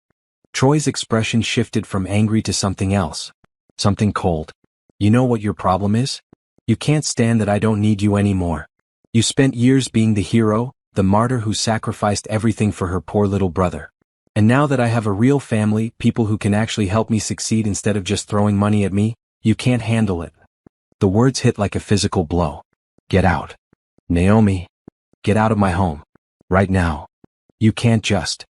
S1: Troy's expression shifted from angry to something else. Something cold. You know what your problem is? You can't stand that I don't need you anymore. You spent years being the hero, the martyr who sacrificed everything for her poor little brother. And now that I have a real family, people who can actually help me succeed instead of just throwing money at me, you can't handle it. The words hit like a physical blow. Get out. Naomi. Get out of my home. Right now. You can't just.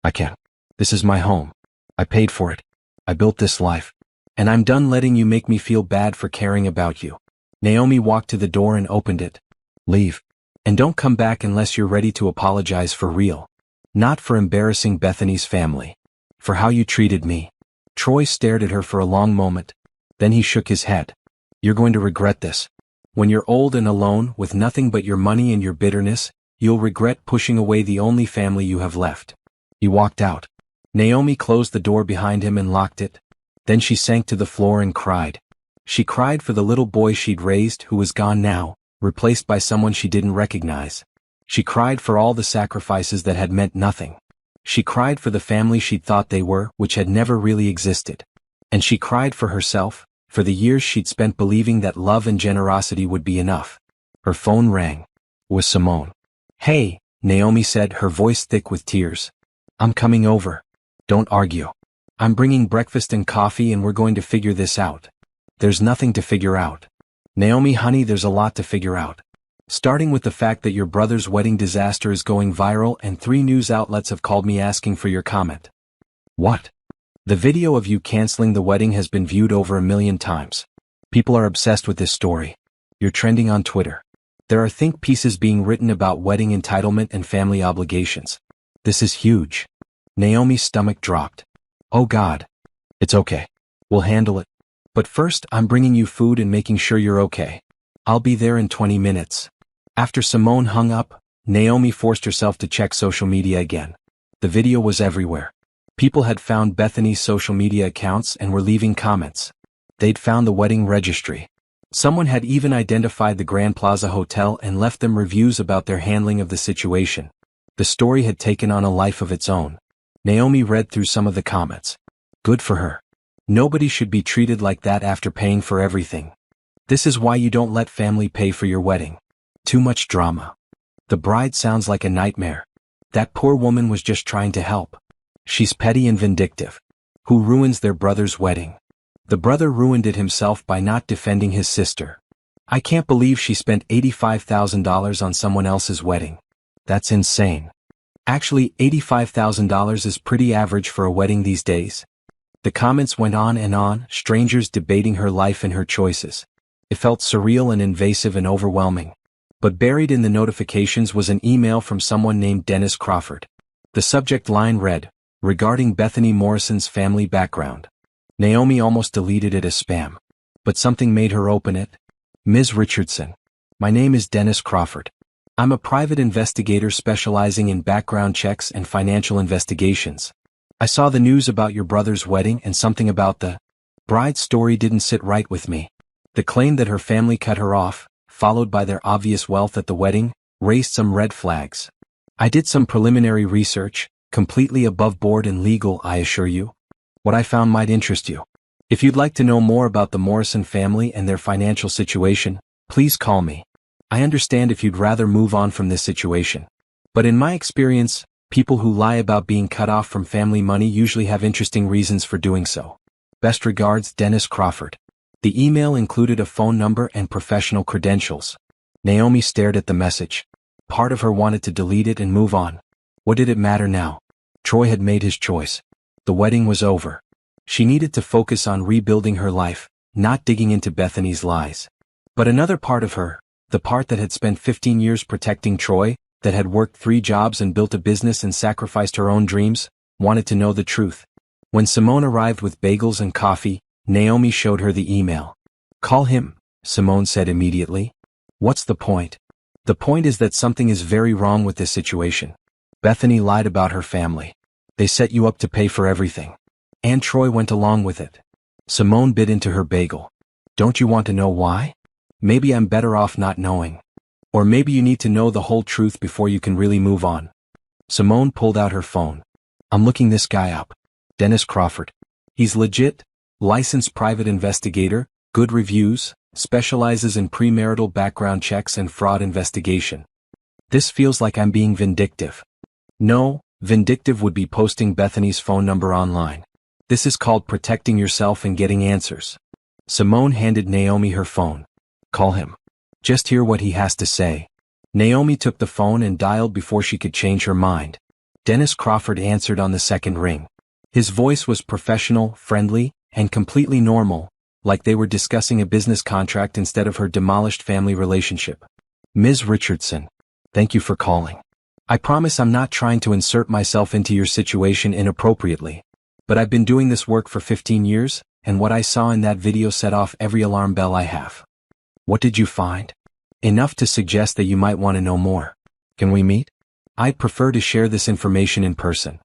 S1: I can. This is my home. I paid for it. I built this life. And I'm done letting you make me feel bad for caring about you. Naomi walked to the door and opened it. Leave. And don't come back unless you're ready to apologize for real. Not for embarrassing Bethany's family. For how you treated me. Troy stared at her for a long moment. Then he shook his head. You're going to regret this. When you're old and alone, with nothing but your money and your bitterness, you'll regret pushing away the only family you have left. He walked out. Naomi closed the door behind him and locked it. Then she sank to the floor and cried. She cried for the little boy she'd raised who was gone now, replaced by someone she didn't recognize. She cried for all the sacrifices that had meant nothing. She cried for the family she'd thought they were, which had never really existed. And she cried for herself, for the years she'd spent believing that love and generosity would be enough. Her phone rang. It was Simone. Hey, Naomi said, her voice thick with tears. I'm coming over. Don't argue. I'm bringing breakfast and coffee and we're going to figure this out. There's nothing to figure out. Naomi, honey, there's a lot to figure out. Starting with the fact that your brother's wedding disaster is going viral and 3 news outlets have called me asking for your comment. What? The video of you canceling the wedding has been viewed over 1 million times. People are obsessed with this story. You're trending on Twitter. There are think pieces being written about wedding entitlement and family obligations. This is huge. Naomi's stomach dropped. Oh God. It's okay. We'll handle it. But first, I'm bringing you food and making sure you're okay. I'll be there in 20 minutes. After Simone hung up, Naomi forced herself to check social media again. The video was everywhere. People had found Bethany's social media accounts and were leaving comments. They'd found the wedding registry. Someone had even identified the Grand Plaza Hotel and left them reviews about their handling of the situation. The story had taken on a life of its own. Naomi read through some of the comments. Good for her. Nobody should be treated like that after paying for everything. This is why you don't let family pay for your wedding. Too much drama. The bride sounds like a nightmare. That poor woman was just trying to help. She's petty and vindictive. Who ruins their brother's wedding? The brother ruined it himself by not defending his sister. I can't believe she spent $85,000 on someone else's wedding. That's insane. Actually, $85,000 is pretty average for a wedding these days. The comments went on and on, strangers debating her life and her choices. It felt surreal and invasive and overwhelming. But buried in the notifications was an email from someone named Dennis Crawford. The subject line read, regarding Bethany Morrison's family background. Naomi almost deleted it as spam. But something made her open it. Ms. Richardson. My name is Dennis Crawford. I'm a private investigator specializing in background checks and financial investigations. I saw the news about your brother's wedding and something about the bride's story didn't sit right with me. The claim that her family cut her off, followed by their obvious wealth at the wedding, raised some red flags. I did some preliminary research, completely above board and legal, I assure you. What I found might interest you. If you'd like to know more about the Morrison family and their financial situation, please call me. I understand if you'd rather move on from this situation. But in my experience, people who lie about being cut off from family money usually have interesting reasons for doing so. Best regards, Dennis Crawford. The email included a phone number and professional credentials. Naomi stared at the message. Part of her wanted to delete it and move on. What did it matter now? Troy had made his choice. The wedding was over. She needed to focus on rebuilding her life, not digging into Bethany's lies. But another part of her, the part that had spent 15 years protecting Troy, that had worked 3 jobs and built a business and sacrificed her own dreams, wanted to know the truth. When Simone arrived with bagels and coffee, Naomi showed her the email. Call him, Simone said immediately. What's the point? The point is that something is very wrong with this situation. Bethany lied about her family. They set you up to pay for everything. And Troy went along with it. Simone bit into her bagel. Don't you want to know why? Maybe I'm better off not knowing. Or maybe you need to know the whole truth before you can really move on. Simone pulled out her phone. I'm looking this guy up. Dennis Crawford. He's legit, licensed private investigator, good reviews, specializes in premarital background checks and fraud investigation. This feels like I'm being vindictive. No, vindictive would be posting Bethany's phone number online. This is called protecting yourself and getting answers. Simone handed Naomi her phone. Call him. Just hear what he has to say. Naomi took the phone and dialed before she could change her mind. Dennis Crawford answered on the second ring. His voice was professional, friendly, and completely normal, like they were discussing a business contract instead of her demolished family relationship. Ms. Richardson. Thank you for calling. I promise I'm not trying to insert myself into your situation inappropriately. But I've been doing this work for 15 years, and what I saw in that video set off every alarm bell I have. What did you find? Enough to suggest that you might want to know more. Can we meet? I'd prefer to share this information in person.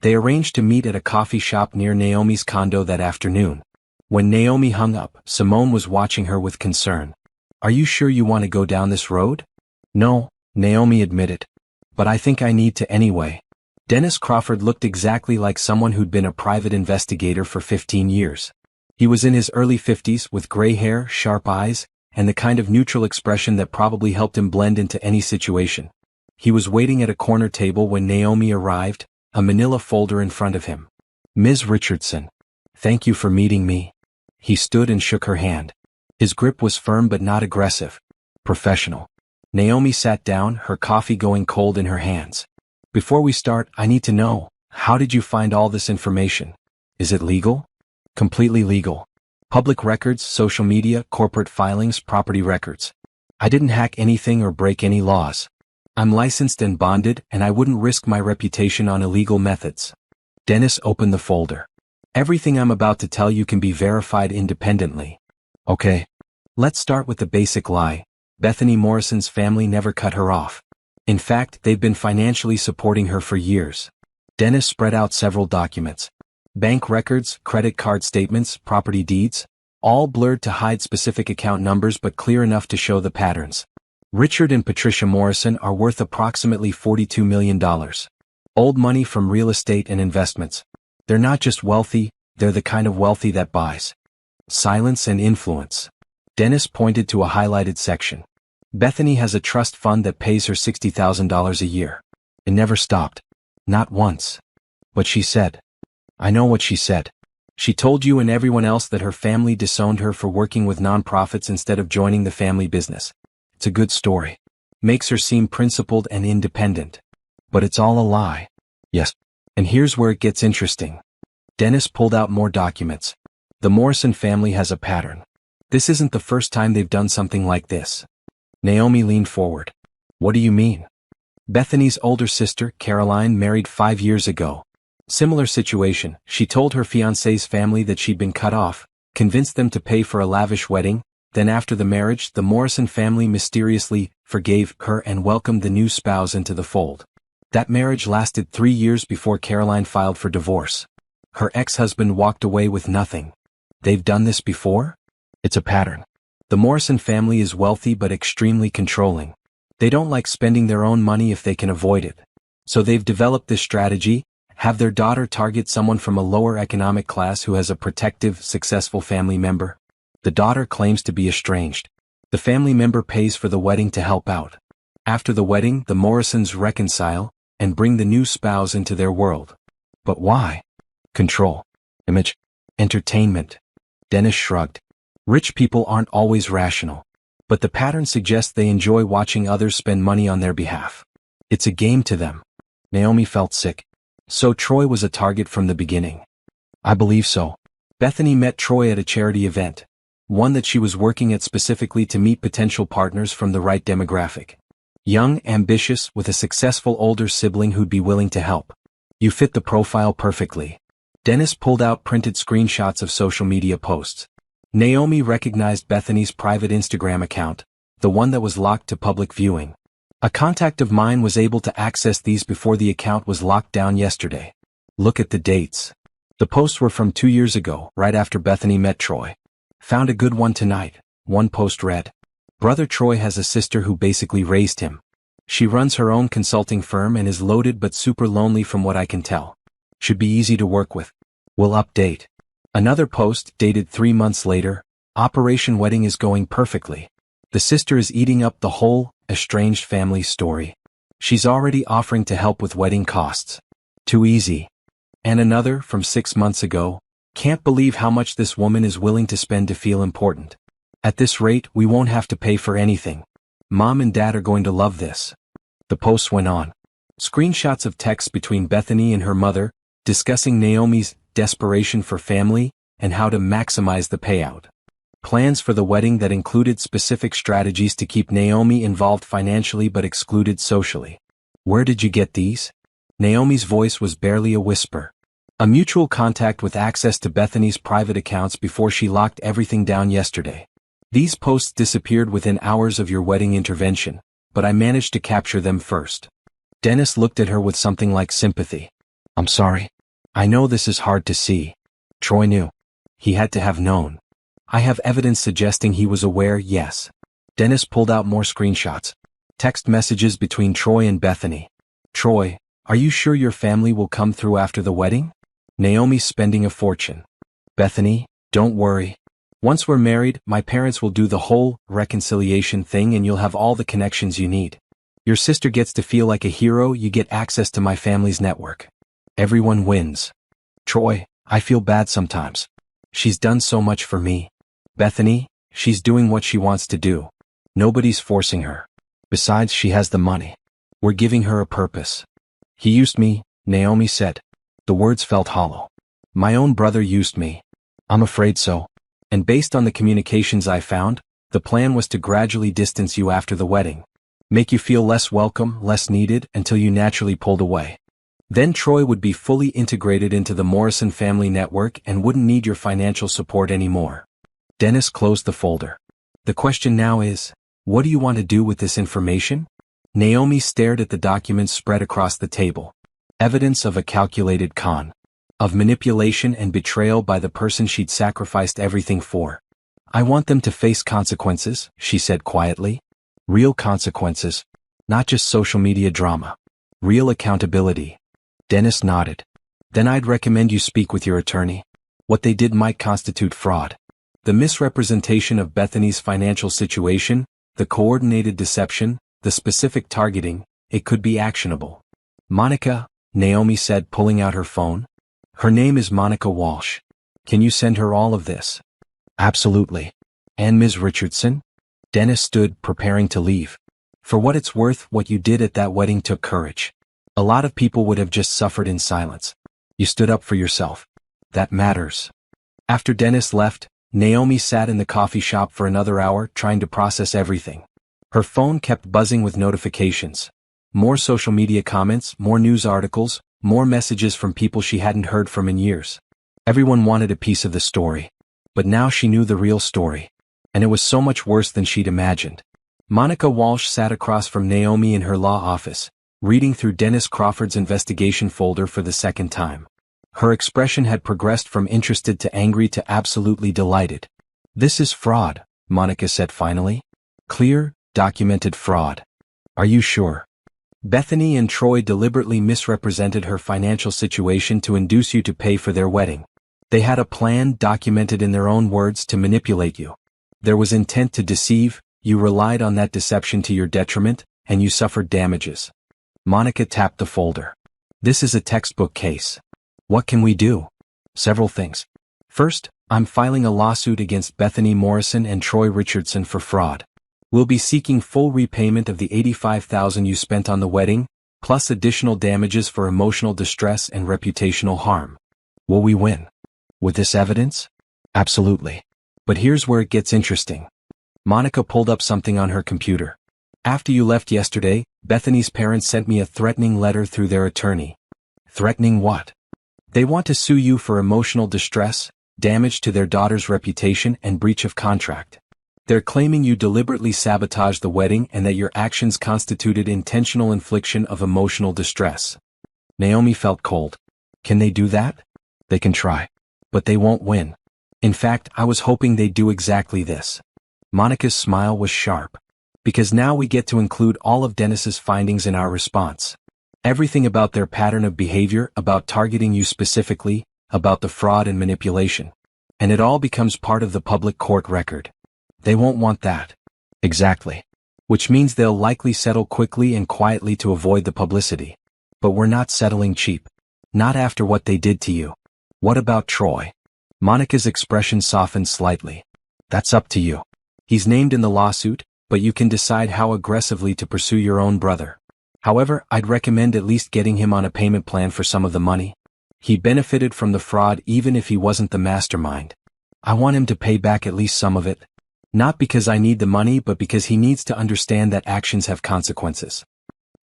S1: They arranged to meet at a coffee shop near Naomi's condo that afternoon. When Naomi hung up, Simone was watching her with concern. Are you sure you want to go down this road? No, Naomi admitted. But I think I need to anyway. Dennis Crawford looked exactly like someone who'd been a private investigator for 15 years. He was in his early 50s with gray hair, sharp eyes, and the kind of neutral expression that probably helped him blend into any situation. He was waiting at a corner table when Naomi arrived, a manila folder in front of him. Ms. Richardson. Thank you for meeting me. He stood and shook her hand. His grip was firm but not aggressive. Professional. Naomi sat down, her coffee going cold in her hands. Before we start, I need to know, how did you find all this information? Is it legal? Completely legal. Public records, social media, corporate filings, property records. I didn't hack anything or break any laws. I'm licensed and bonded, and I wouldn't risk my reputation on illegal methods. Dennis opened the folder. Everything I'm about to tell you can be verified independently. Okay. Let's start with the basic lie. Bethany Morrison's family never cut her off. In fact, they've been financially supporting her for years. Dennis spread out several documents. Bank records, credit card statements, property deeds, all blurred to hide specific account numbers but clear enough to show the patterns. Richard and Patricia Morrison are worth approximately $42 million. Old money from real estate and investments. They're not just wealthy, They're the kind of wealthy that buys silence and influence. Dennis pointed to a highlighted section. Bethany has a trust fund that pays her $60,000 a year. It never stopped. Not once. But she said. I know what she said. She told you and everyone else that her family disowned her for working with nonprofits instead of joining the family business. It's a good story. Makes her seem principled and independent. But it's all a lie. Yes. And here's where it gets interesting. Dennis pulled out more documents. The Morrison family has a pattern. This isn't the first time they've done something like this. Naomi leaned forward. What do you mean? Bethany's older sister, Caroline, married 5 years ago. Similar situation, she told her fiancé's family that she'd been cut off, convinced them to pay for a lavish wedding, then after the marriage, the Morrison family mysteriously forgave her and welcomed the new spouse into the fold. That marriage lasted 3 years before Caroline filed for divorce. Her ex-husband walked away with nothing. They've done this before? It's a pattern. The Morrison family is wealthy but extremely controlling. They don't like spending their own money if they can avoid it. So they've developed this strategy: have their daughter target someone from a lower economic class who has a protective, successful family member. The daughter claims to be estranged. The family member pays for the wedding to help out. After the wedding, the Morrisons reconcile and bring the new spouse into their world. But why? Control. Image. Entertainment. Dennis shrugged. Rich people aren't always rational. But the pattern suggests they enjoy watching others spend money on their behalf. It's a game to them. Naomi felt sick. So Troy was a target from the beginning. I believe so. Bethany met Troy at a charity event. One that she was working at specifically to meet potential partners from the right demographic. Young, ambitious, with a successful older sibling who'd be willing to help. You fit the profile perfectly. Dennis pulled out printed screenshots of social media posts. Naomi recognized Bethany's private Instagram account, the one that was locked to public viewing. A contact of mine was able to access these before the account was locked down yesterday. Look at the dates. The posts were from 2 years ago, right after Bethany met Troy. Found a good one tonight. One post read, Brother Troy has a sister who basically raised him. She runs her own consulting firm and is loaded but super lonely from what I can tell. Should be easy to work with. Will update. Another post, dated 3 months later, Operation Wedding is going perfectly. The sister is eating up the whole estranged family story. She's already offering to help with wedding costs. Too easy. And another, from 6 months ago, can't believe how much this woman is willing to spend to feel important. At this rate, we won't have to pay for anything. Mom and Dad are going to love this. The post went on. Screenshots of texts between Bethany and her mother, discussing Naomi's desperation for family and how to maximize the payout. Plans for the wedding that included specific strategies to keep Naomi involved financially but excluded socially. Where did you get these? Naomi's voice was barely a whisper. A mutual contact with access to Bethany's private accounts before she locked everything down yesterday. These posts disappeared within hours of your wedding intervention, but I managed to capture them first. Dennis looked at her with something like sympathy. I'm sorry. I know this is hard to see. Troy knew. He had to have known. I have evidence suggesting he was aware, yes. Dennis pulled out more screenshots. Text messages between Troy and Bethany. Troy, are you sure your family will come through after the wedding? Naomi's spending a fortune. Bethany, don't worry. Once we're married, my parents will do the whole reconciliation thing and you'll have all the connections you need. Your sister gets to feel like a hero, you get access to my family's network. Everyone wins. Troy, I feel bad sometimes. She's done so much for me. Bethany, she's doing what she wants to do. Nobody's forcing her. Besides, she has the money. We're giving her a purpose. He used me, Naomi said. The words felt hollow. My own brother used me. I'm afraid so. And based on the communications I found, the plan was to gradually distance you after the wedding. Make you feel less welcome, less needed, until you naturally pulled away. Then Troy would be fully integrated into the Morrison family network and wouldn't need your financial support anymore. Dennis closed the folder. The question now is, what do you want to do with this information? Naomi stared at the documents spread across the table. Evidence of a calculated con. Of manipulation and betrayal by the person she'd sacrificed everything for. I want them to face consequences, she said quietly. Real consequences. Not just social media drama. Real accountability. Dennis nodded. Then I'd recommend you speak with your attorney. What they did might constitute fraud. The misrepresentation of Bethany's financial situation, the coordinated deception, the specific targeting, it could be actionable. Monica, Naomi said, pulling out her phone. Her name is Monica Walsh. Can you send her all of this? Absolutely. And Ms. Richardson? Dennis stood, preparing to leave. For what it's worth, what you did at that wedding took courage. A lot of people would have just suffered in silence. You stood up for yourself. That matters. After Dennis left, Naomi sat in the coffee shop for another hour trying to process everything. Her phone kept buzzing with notifications. More social media comments, more news articles, more messages from people she hadn't heard from in years. Everyone wanted a piece of the story. But now she knew the real story. And it was so much worse than she'd imagined. Monica Walsh sat across from Naomi in her law office, reading through Dennis Crawford's investigation folder for the second time. Her expression had progressed from interested to angry to absolutely delighted. This is fraud, Monica said finally. Clear, documented fraud. Are you sure? Bethany and Troy deliberately misrepresented her financial situation to induce you to pay for their wedding. They had a plan documented in their own words to manipulate you. There was intent to deceive, you relied on that deception to your detriment, and you suffered damages. Monica tapped the folder. This is a textbook case. What can we do? Several things. First, I'm filing a lawsuit against Bethany Morrison and Troy Richardson for fraud. We'll be seeking full repayment of the $85,000 you spent on the wedding, plus additional damages for emotional distress and reputational harm. Will we win? With this evidence? Absolutely. But here's where it gets interesting. Monica pulled up something on her computer. After you left yesterday, Bethany's parents sent me a threatening letter through their attorney. Threatening what? They want to sue you for emotional distress, damage to their daughter's reputation, and breach of contract. They're claiming you deliberately sabotaged the wedding and that your actions constituted intentional infliction of emotional distress. Naomi felt cold. Can they do that? They can try. But they won't win. In fact, I was hoping they'd do exactly this. Monica's smile was sharp. Because now we get to include all of Dennis's findings in our response. Everything about their pattern of behavior, about targeting you specifically, about the fraud and manipulation. And it all becomes part of the public court record. They won't want that. Exactly. Which means they'll likely settle quickly and quietly to avoid the publicity. But we're not settling cheap. Not after what they did to you. What about Troy? Monica's expression softened slightly. That's up to you. He's named in the lawsuit, but you can decide how aggressively to pursue your own brother. However, I'd recommend at least getting him on a payment plan for some of the money. He benefited from the fraud even if he wasn't the mastermind. I want him to pay back at least some of it. Not because I need the money, but because he needs to understand that actions have consequences.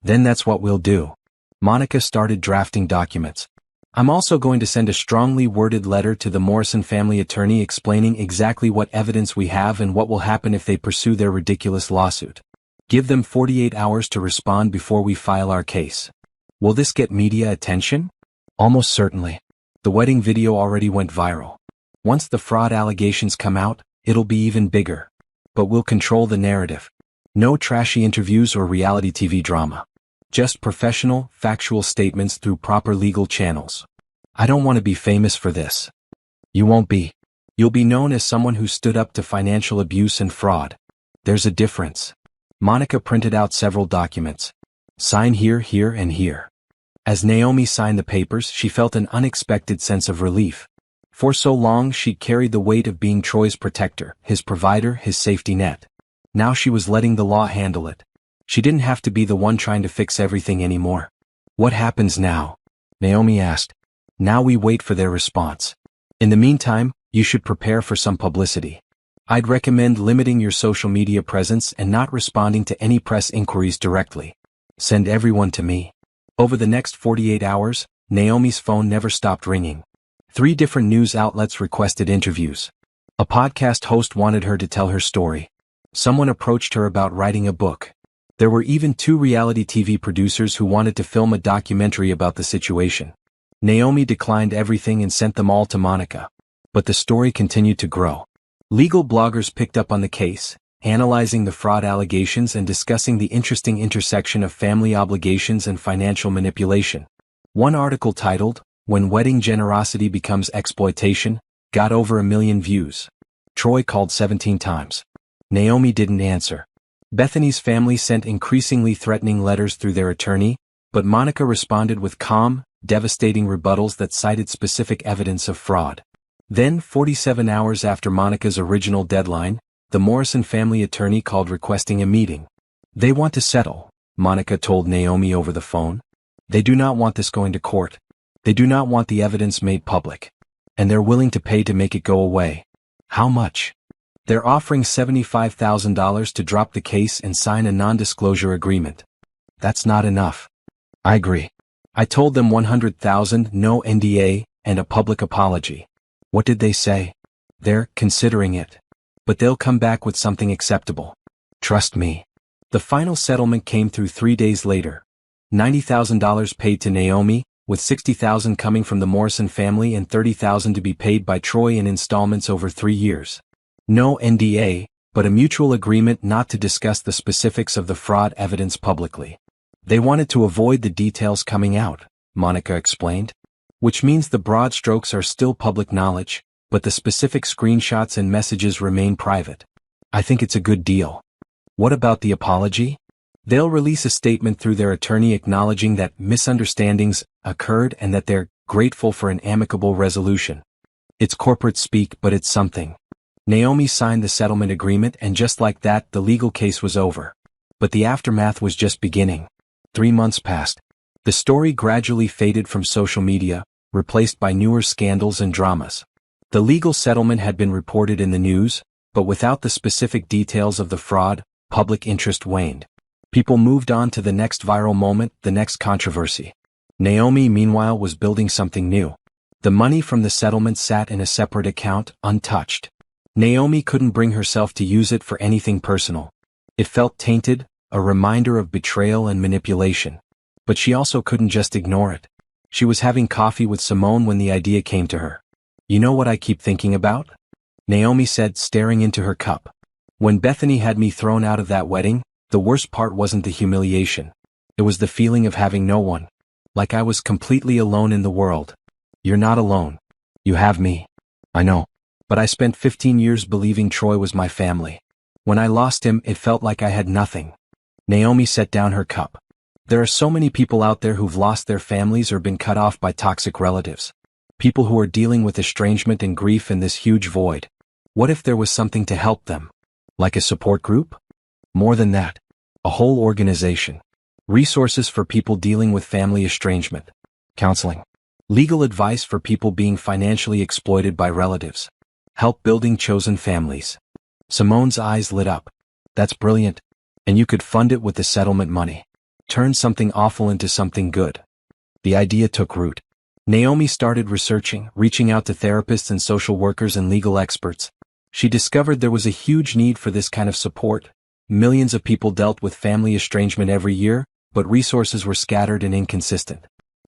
S1: Then that's what we'll do. Monica started drafting documents. I'm also going to send a strongly worded letter to the Morrison family attorney explaining exactly what evidence we have and what will happen if they pursue their ridiculous lawsuit. Give them 48 hours to respond before we file our case. Will this get media attention? Almost certainly. The wedding video already went viral. Once the fraud allegations come out, it'll be even bigger. But we'll control the narrative. No trashy interviews or reality TV drama. Just professional, factual statements through proper legal channels. I don't want to be famous for this. You won't be. You'll be known as someone who stood up to financial abuse and fraud. There's a difference. Monica printed out several documents. Sign here, here, and here. As Naomi signed the papers, she felt an unexpected sense of relief. For so long she'd carried the weight of being Troy's protector, his provider, his safety net. Now she was letting the law handle it. She didn't have to be the one trying to fix everything anymore. What happens now? Naomi asked. Now we wait for their response. In the meantime, you should prepare for some publicity. I'd recommend limiting your social media presence and not responding to any press inquiries directly. Send everyone to me. Over the next 48 hours, Naomi's phone never stopped ringing. 3 different news outlets requested interviews. A podcast host wanted her to tell her story. Someone approached her about writing a book. There were even 2 reality TV producers who wanted to film a documentary about the situation. Naomi declined everything and sent them all to Monica. But the story continued to grow. Legal bloggers picked up on the case, analyzing the fraud allegations and discussing the interesting intersection of family obligations and financial manipulation. One article titled, "When Wedding Generosity Becomes Exploitation," Got over 1 million views. Troy called 17 times. Naomi didn't answer. Bethany's family sent increasingly threatening letters through their attorney, but Monica responded with calm, devastating rebuttals that cited specific evidence of fraud. Then, 47 hours after Monica's original deadline, the Morrison family attorney called requesting a meeting. They want to settle, Monica told Naomi over the phone. They do not want this going to court. They do not want the evidence made public. And they're willing to pay to make it go away. How much? They're offering $75,000 to drop the case and sign a non-disclosure agreement. That's not enough. I agree. I told them $100,000, no NDA, and a public apology. What did they say? They're considering it. But they'll come back with something acceptable. Trust me. The final settlement came through 3 days later. $90,000 paid to Naomi, with $60,000 coming from the Morrison family and $30,000 to be paid by Troy in installments over 3 years. No NDA, but a mutual agreement not to discuss the specifics of the fraud evidence publicly. They wanted to avoid the details coming out, Monica explained. Which means the broad strokes are still public knowledge, but the specific screenshots and messages remain private. I think it's a good deal. What about the apology? They'll release a statement through their attorney acknowledging that misunderstandings occurred and that they're grateful for an amicable resolution. It's corporate speak, but it's something. Naomi signed the settlement agreement, and just like that, the legal case was over. But the aftermath was just beginning. 3 months passed. The story gradually faded from social media, replaced by newer scandals and dramas. The legal settlement had been reported in the news, but without the specific details of the fraud, public interest waned. People moved on to the next viral moment, the next controversy. Naomi, meanwhile, was building something new. The money from the settlement sat in a separate account, untouched. Naomi couldn't bring herself to use it for anything personal. It felt tainted, a reminder of betrayal and manipulation. But she also couldn't just ignore it. She was having coffee with Simone when the idea came to her. You know what I keep thinking about? Naomi said, staring into her cup. When Bethany had me thrown out of that wedding, the worst part wasn't the humiliation. It was the feeling of having no one. Like I was completely alone in the world. You're not alone. You have me. I know. But I spent 15 years believing Troy was my family. When I lost him, it felt like I had nothing. Naomi set down her cup. There are so many people out there who've lost their families or been cut off by toxic relatives. People who are dealing with estrangement and grief in this huge void. What if there was something to help them? Like a support group? More than that. A whole organization. Resources for people dealing with family estrangement. Counseling. Legal advice for people being financially exploited by relatives. Help building chosen families. Simone's eyes lit up. That's brilliant. And you could fund it with the settlement money. Turn something awful into something good. The idea took root. Naomi started researching, reaching out to therapists and social workers and legal experts. She discovered there was a huge need for this kind of support. Millions of people dealt with family estrangement every year, but resources were scattered and inconsistent.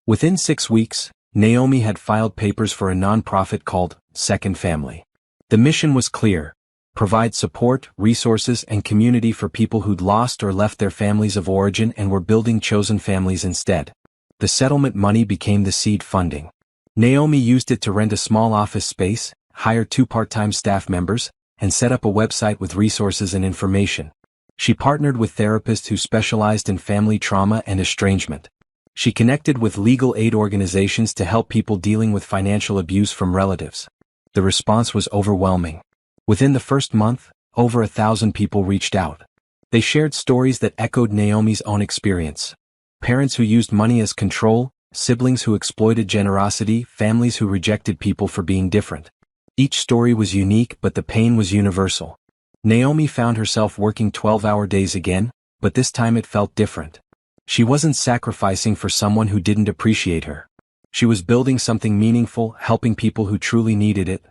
S1: Within 6 weeks, Naomi had filed papers for a nonprofit called Second Family. The mission was clear: provide support, resources, and community for people who'd lost or left their families of origin and were building chosen families instead. The settlement money became the seed funding. Naomi used it to rent a small office space, hire 2 part-time staff members, and set up a website with resources and information. She partnered with therapists who specialized in family trauma and estrangement. She connected with legal aid organizations to help people dealing with financial abuse from relatives. The response was overwhelming. Within the first month, over 1,000 people reached out. They shared stories that echoed Naomi's own experience. Parents who used money as control, siblings who exploited generosity, families who rejected people for being different. Each story was unique, but the pain was universal. Naomi found herself working 12-hour days again, but this time it felt different. She wasn't sacrificing for someone who didn't appreciate her. She was building something meaningful, helping people who truly needed it.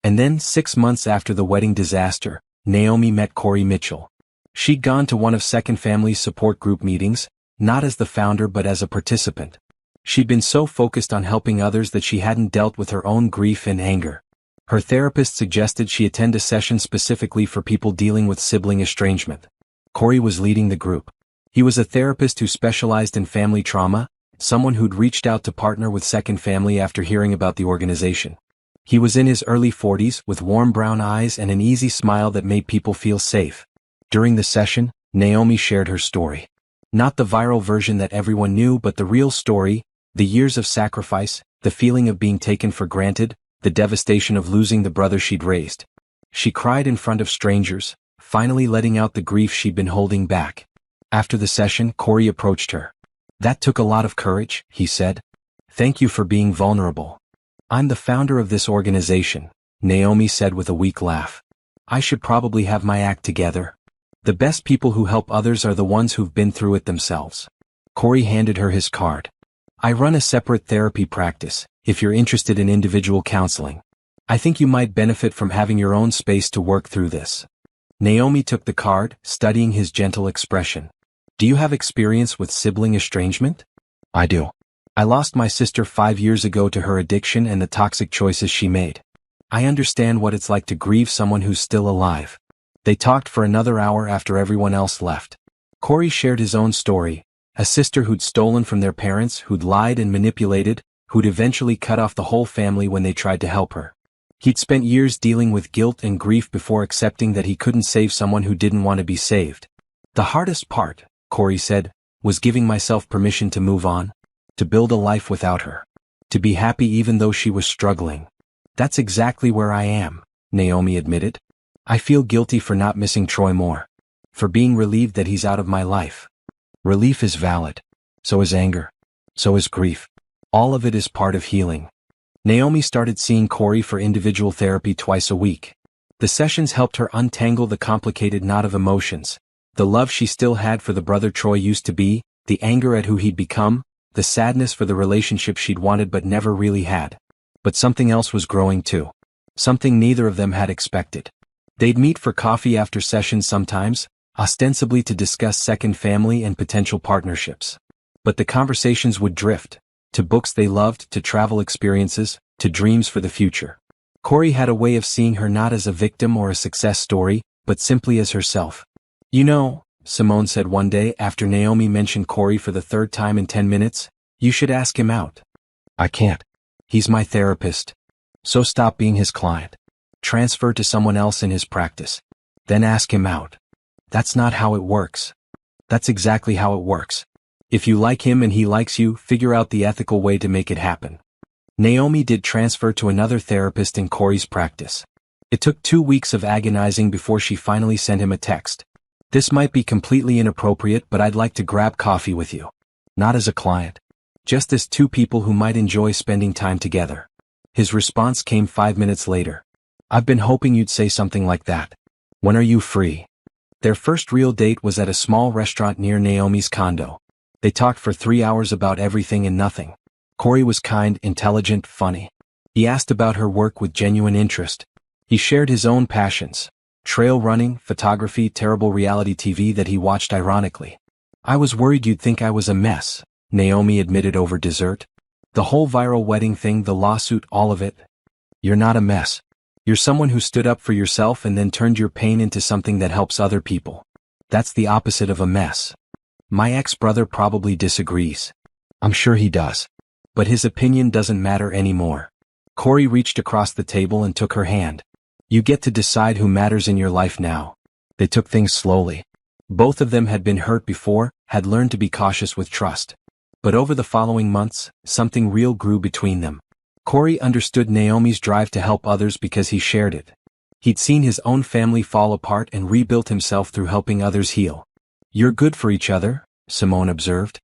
S1: And then, 6 months after the wedding disaster, Naomi met Corey Mitchell. She'd gone to one of Second Family's support group meetings, not as the founder but as a participant. She'd been so focused on helping others that she hadn't dealt with her own grief and anger. Her therapist suggested she attend a session specifically for people dealing with sibling estrangement. Corey was leading the group. He was a therapist who specialized in family trauma, someone who'd reached out to partner with Second Family after hearing about the organization. He was in his early 40s with warm brown eyes and an easy smile that made people feel safe. During the session, Naomi shared her story. Not the viral version that everyone knew, but the real story, the years of sacrifice, the feeling of being taken for granted, the devastation of losing the brother she'd raised. She cried in front of strangers, finally letting out the grief she'd been holding back. After the session, Corey approached her. "That took a lot of courage," he said. "Thank you for being vulnerable." "I'm the founder of this organization," Naomi said with a weak laugh. "I should probably have my act together. The best people who help others are the ones who've been through it themselves." Corey handed her his card. "I run a separate therapy practice, if you're interested in individual counseling. I think you might benefit from having your own space to work through this." Naomi took the card, studying his gentle expression. "Do you have experience with sibling estrangement?" "I do. I lost my sister 5 years ago to her addiction and the toxic choices she made. I understand what it's like to grieve someone who's still alive." They talked for another hour after everyone else left. Corey shared his own story, a sister who'd stolen from their parents, who'd lied and manipulated, who'd eventually cut off the whole family when they tried to help her. He'd spent years dealing with guilt and grief before accepting that he couldn't save someone who didn't want to be saved. "The hardest part," Corey said, "was giving myself permission to move on, to build a life without her, to be happy even though she was struggling." "That's exactly where I am," Naomi admitted. "I feel guilty for not missing Troy more, for being relieved that he's out of my life." Relief is valid. So is anger. So is grief. All of it is part of healing. Naomi started seeing Corey for individual therapy twice a week. The sessions helped her untangle the complicated knot of emotions, the love she still had for the brother Troy used to be, the anger at who he'd become, the sadness for the relationship she'd wanted but never really had. But something else was growing too. Something neither of them had expected. They'd meet for coffee after sessions sometimes, ostensibly to discuss second family and potential partnerships. But the conversations would drift, to books they loved, to travel experiences, to dreams for the future. Corey had a way of seeing her not as a victim or a success story, but simply as herself. "You know," Simone said one day after Naomi mentioned Corey for the third time in 10 minutes, "you should ask him out." "I can't. He's my therapist." "So stop being his client. Transfer to someone else in his practice. Then ask him out." "That's not how it works." "That's exactly how it works. If you like him and he likes you, figure out the ethical way to make it happen." Naomi did transfer to another therapist in Corey's practice. It took 2 weeks of agonizing before she finally sent him a text. "This might be completely inappropriate, but I'd like to grab coffee with you. Not as a client. Just as two people who might enjoy spending time together." His response came 5 minutes later. "I've been hoping you'd say something like that. When are you free?" Their first real date was at a small restaurant near Naomi's condo. They talked for 3 hours about everything and nothing. Corey was kind, intelligent, funny. He asked about her work with genuine interest. He shared his own passions: trail running, photography, terrible reality TV that he watched ironically. "I was worried you'd think I was a mess," Naomi admitted over dessert. "The whole viral wedding thing, the lawsuit, all of it. You're not a mess. You're someone who stood up for yourself and then turned your pain into something that helps other people. That's the opposite of a mess." "My ex-brother probably disagrees." "I'm sure he does. But his opinion doesn't matter anymore." Corey reached across the table and took her hand. "You get to decide who matters in your life now." They took things slowly. Both of them had been hurt before, had learned to be cautious with trust. But over the following months, something real grew between them. Corey understood Naomi's drive to help others because he shared it. He'd seen his own family fall apart and rebuilt himself through helping others heal. "You're good for each other," Simone observed.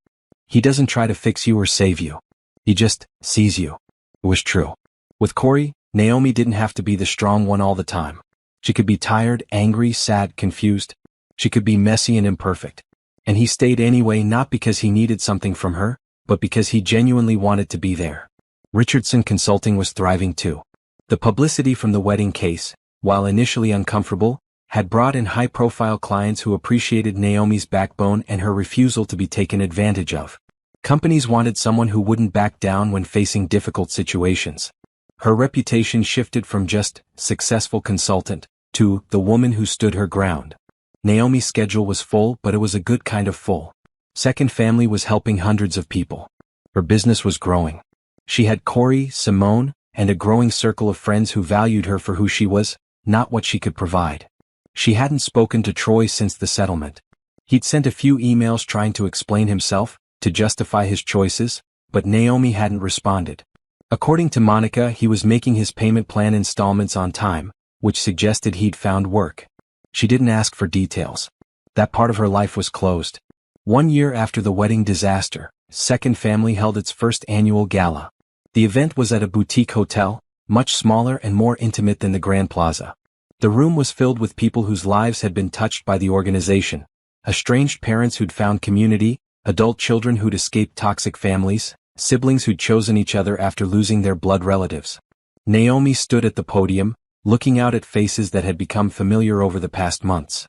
S1: "He doesn't try to fix you or save you. He just sees you." It was true. With Corey, Naomi didn't have to be the strong one all the time. She could be tired, angry, sad, confused. She could be messy and imperfect. And he stayed anyway, not because he needed something from her, but because he genuinely wanted to be there. Richardson Consulting was thriving too. The publicity from the wedding case, while initially uncomfortable, had brought in high-profile clients who appreciated Naomi's backbone and her refusal to be taken advantage of. Companies wanted someone who wouldn't back down when facing difficult situations. Her reputation shifted from just successful consultant to the woman who stood her ground. Naomi's schedule was full, but it was a good kind of full. Second Family was helping hundreds of people. Her business was growing. She had Corey, Simone, and a growing circle of friends who valued her for who she was, not what she could provide. She hadn't spoken to Troy since the settlement. He'd sent a few emails trying to explain himself, to justify his choices, but Naomi hadn't responded. According to Monica, he was making his payment plan installments on time, which suggested he'd found work. She didn't ask for details. That part of her life was closed. 1 year after the wedding disaster, Second Family held its first annual gala. The event was at a boutique hotel, much smaller and more intimate than the Grand Plaza. The room was filled with people whose lives had been touched by the organization. Estranged parents who'd found community, adult children who'd escaped toxic families, siblings who'd chosen each other after losing their blood relatives. Naomi stood at the podium, looking out at faces that had become familiar over the past months.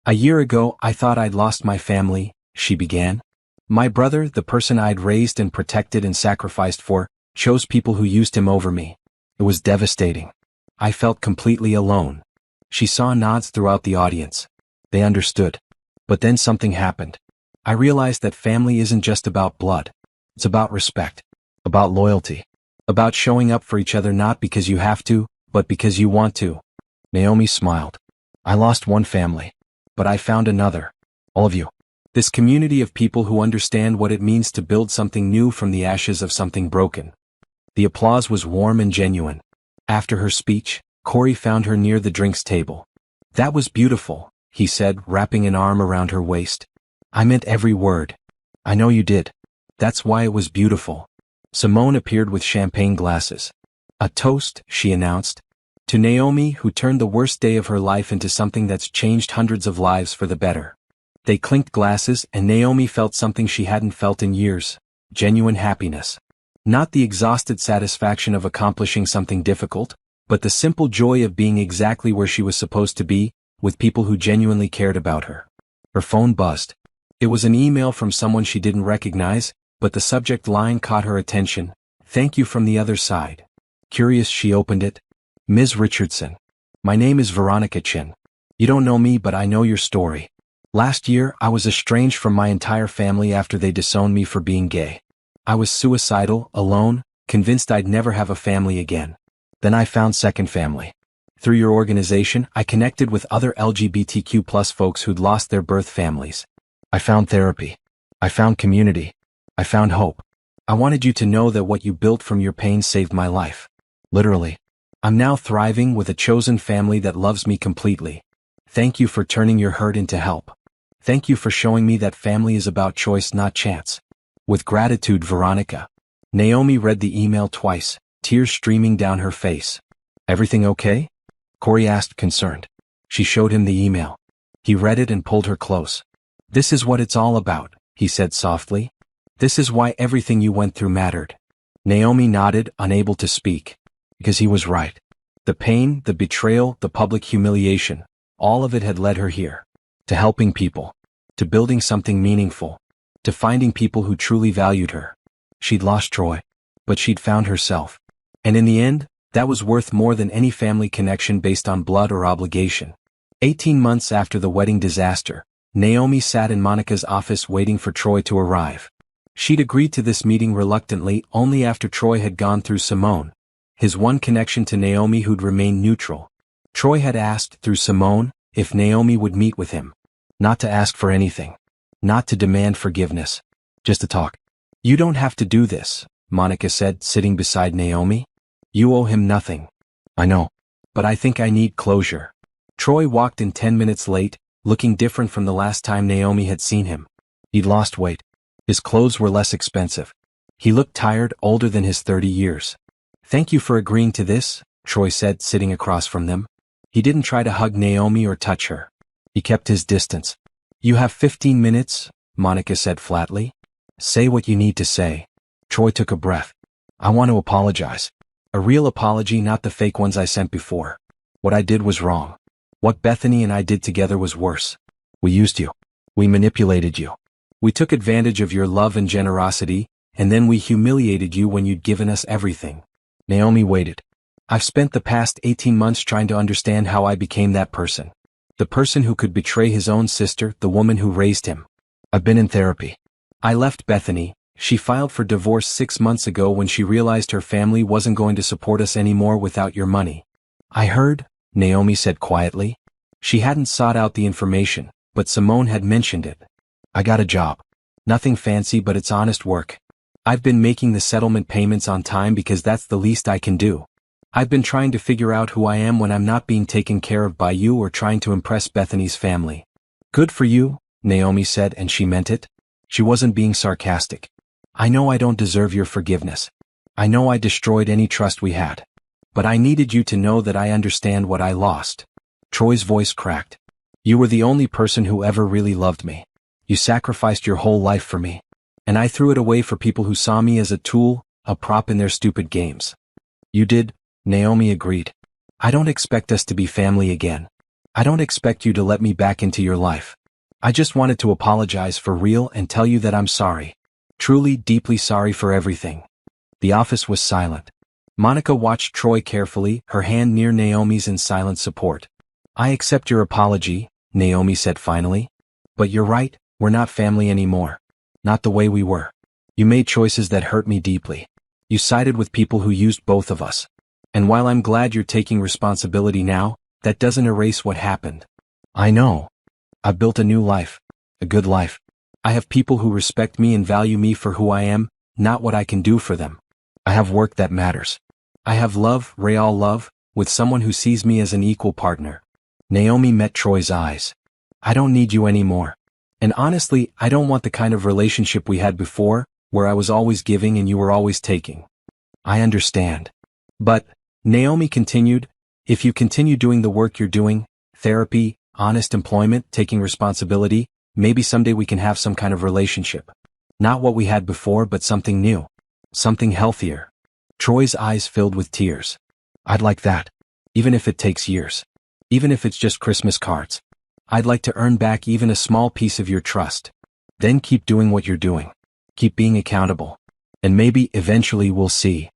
S1: "A year ago, I thought I'd lost my family," she began. "My brother, the person I'd raised and protected and sacrificed for, chose people who used him over me. It was devastating. I felt completely alone." She saw nods throughout the audience. They understood. But then something happened. "I realized that family isn't just about blood. It's about respect, about loyalty, about showing up for each other not because you have to, but because you want to." Naomi smiled. "I lost one family, but I found another. All of you. This community of people who understand what it means to build something new from the ashes of something broken." The applause was warm and genuine. After her speech, Corey found her near the drinks table. "That was beautiful," he said, wrapping an arm around her waist. "I meant every word." "I know you did. That's why it was beautiful." Simone appeared with champagne glasses. "A toast," she announced. "To Naomi, who turned the worst day of her life into something that's changed hundreds of lives for the better." They clinked glasses, and Naomi felt something she hadn't felt in years: genuine happiness. Not the exhausted satisfaction of accomplishing something difficult, but the simple joy of being exactly where she was supposed to be, with people who genuinely cared about her. Her phone buzzed. It was an email from someone she didn't recognize, but the subject line caught her attention: "Thank you from the other side." Curious, she opened it. "Ms. Richardson. My name is Veronica Chin. You don't know me, but I know your story. Last year, I was estranged from my entire family after they disowned me for being gay. I was suicidal, alone, convinced I'd never have a family again. Then I found Second Family. Through your organization, I connected with other LGBTQ+ folks who'd lost their birth families. I found therapy. I found community. I found hope. I wanted you to know that what you built from your pain saved my life. Literally. I'm now thriving with a chosen family that loves me completely. Thank you for turning your hurt into help. Thank you for showing me that family is about choice, not chance. With gratitude, Veronica." Naomi read the email twice, tears streaming down her face. "Everything okay?" Corey asked, concerned. She showed him the email. He read it and pulled her close. "This is what it's all about," he said softly. "This is why everything you went through mattered." Naomi nodded, unable to speak. Because he was right. The pain, the betrayal, the public humiliation, all of it had led her here. To helping people. To building something meaningful. To finding people who truly valued her. She'd lost Troy. But she'd found herself. And in the end, that was worth more than any family connection based on blood or obligation. 18 months after the wedding disaster, Naomi sat in Monica's office waiting for Troy to arrive. She'd agreed to this meeting reluctantly only after Troy had gone through Simone, his one connection to Naomi who'd remained neutral. Troy had asked, through Simone, if Naomi would meet with him. Not to ask for anything. Not to demand forgiveness. Just to talk. "You don't have to do this," Monica said, sitting beside Naomi. "You owe him nothing." "I know. But I think I need closure." Troy walked in 10 minutes late, looking different from the last time Naomi had seen him. He'd lost weight. His clothes were less expensive. He looked tired, older than his 30 years. "Thank you for agreeing to this," Troy said, sitting across from them. He didn't try to hug Naomi or touch her. He kept his distance. "You have 15 minutes, Monica said flatly. "Say what you need to say." Troy took a breath. "I want to apologize. A real apology, not the fake ones I sent before. What I did was wrong. What Bethany and I did together was worse. We used you. We manipulated you. We took advantage of your love and generosity, and then we humiliated you when you'd given us everything." Naomi waited. "I've spent the past 18 months trying to understand how I became that person. The person who could betray his own sister, the woman who raised him. I've been in therapy. I left Bethany, She filed for divorce 6 months ago when she realized her family wasn't going to support us anymore without your money. I heard, Naomi said quietly. She hadn't sought out the information, but Simone had mentioned it. I got a job. Nothing fancy, but it's honest work. I've been making the settlement payments on time because that's the least I can do. I've been trying to figure out who I am when I'm not being taken care of by you or trying to impress Bethany's family. Good for you, Naomi said, and she meant it. She wasn't being sarcastic. I know I don't deserve your forgiveness. I know I destroyed any trust we had. But I needed you to know that I understand what I lost. Troy's voice cracked. You were the only person who ever really loved me. You sacrificed your whole life for me. And I threw it away for people who saw me as a tool, a prop in their stupid games. You did, Naomi agreed. I don't expect us to be family again. I don't expect you to let me back into your life. I just wanted to apologize for real and tell you that I'm sorry. Truly, deeply sorry for everything. The office was silent. Monica watched Troy carefully, her hand near Naomi's in silent support. I accept your apology, Naomi said finally. But you're right, we're not family anymore. Not the way we were. You made choices that hurt me deeply. You sided with people who used both of us. And while I'm glad you're taking responsibility now, that doesn't erase what happened. I know. I've built a new life. A good life. I have people who respect me and value me for who I am, not what I can do for them. I have work that matters. I have love, real love, with someone who sees me as an equal partner. Naomi met Troy's eyes. I don't need you anymore. And honestly, I don't want the kind of relationship we had before, where I was always giving and you were always taking. I understand. But, Naomi continued, if you continue doing the work you're doing, therapy, honest employment, taking responsibility, maybe someday we can have some kind of relationship. Not what we had before, but something new. Something healthier. Troy's eyes filled with tears. I'd like that. Even if it takes years. Even if it's just Christmas cards. I'd like to earn back even a small piece of your trust. Then keep doing what you're doing. Keep being accountable. And maybe eventually we'll see.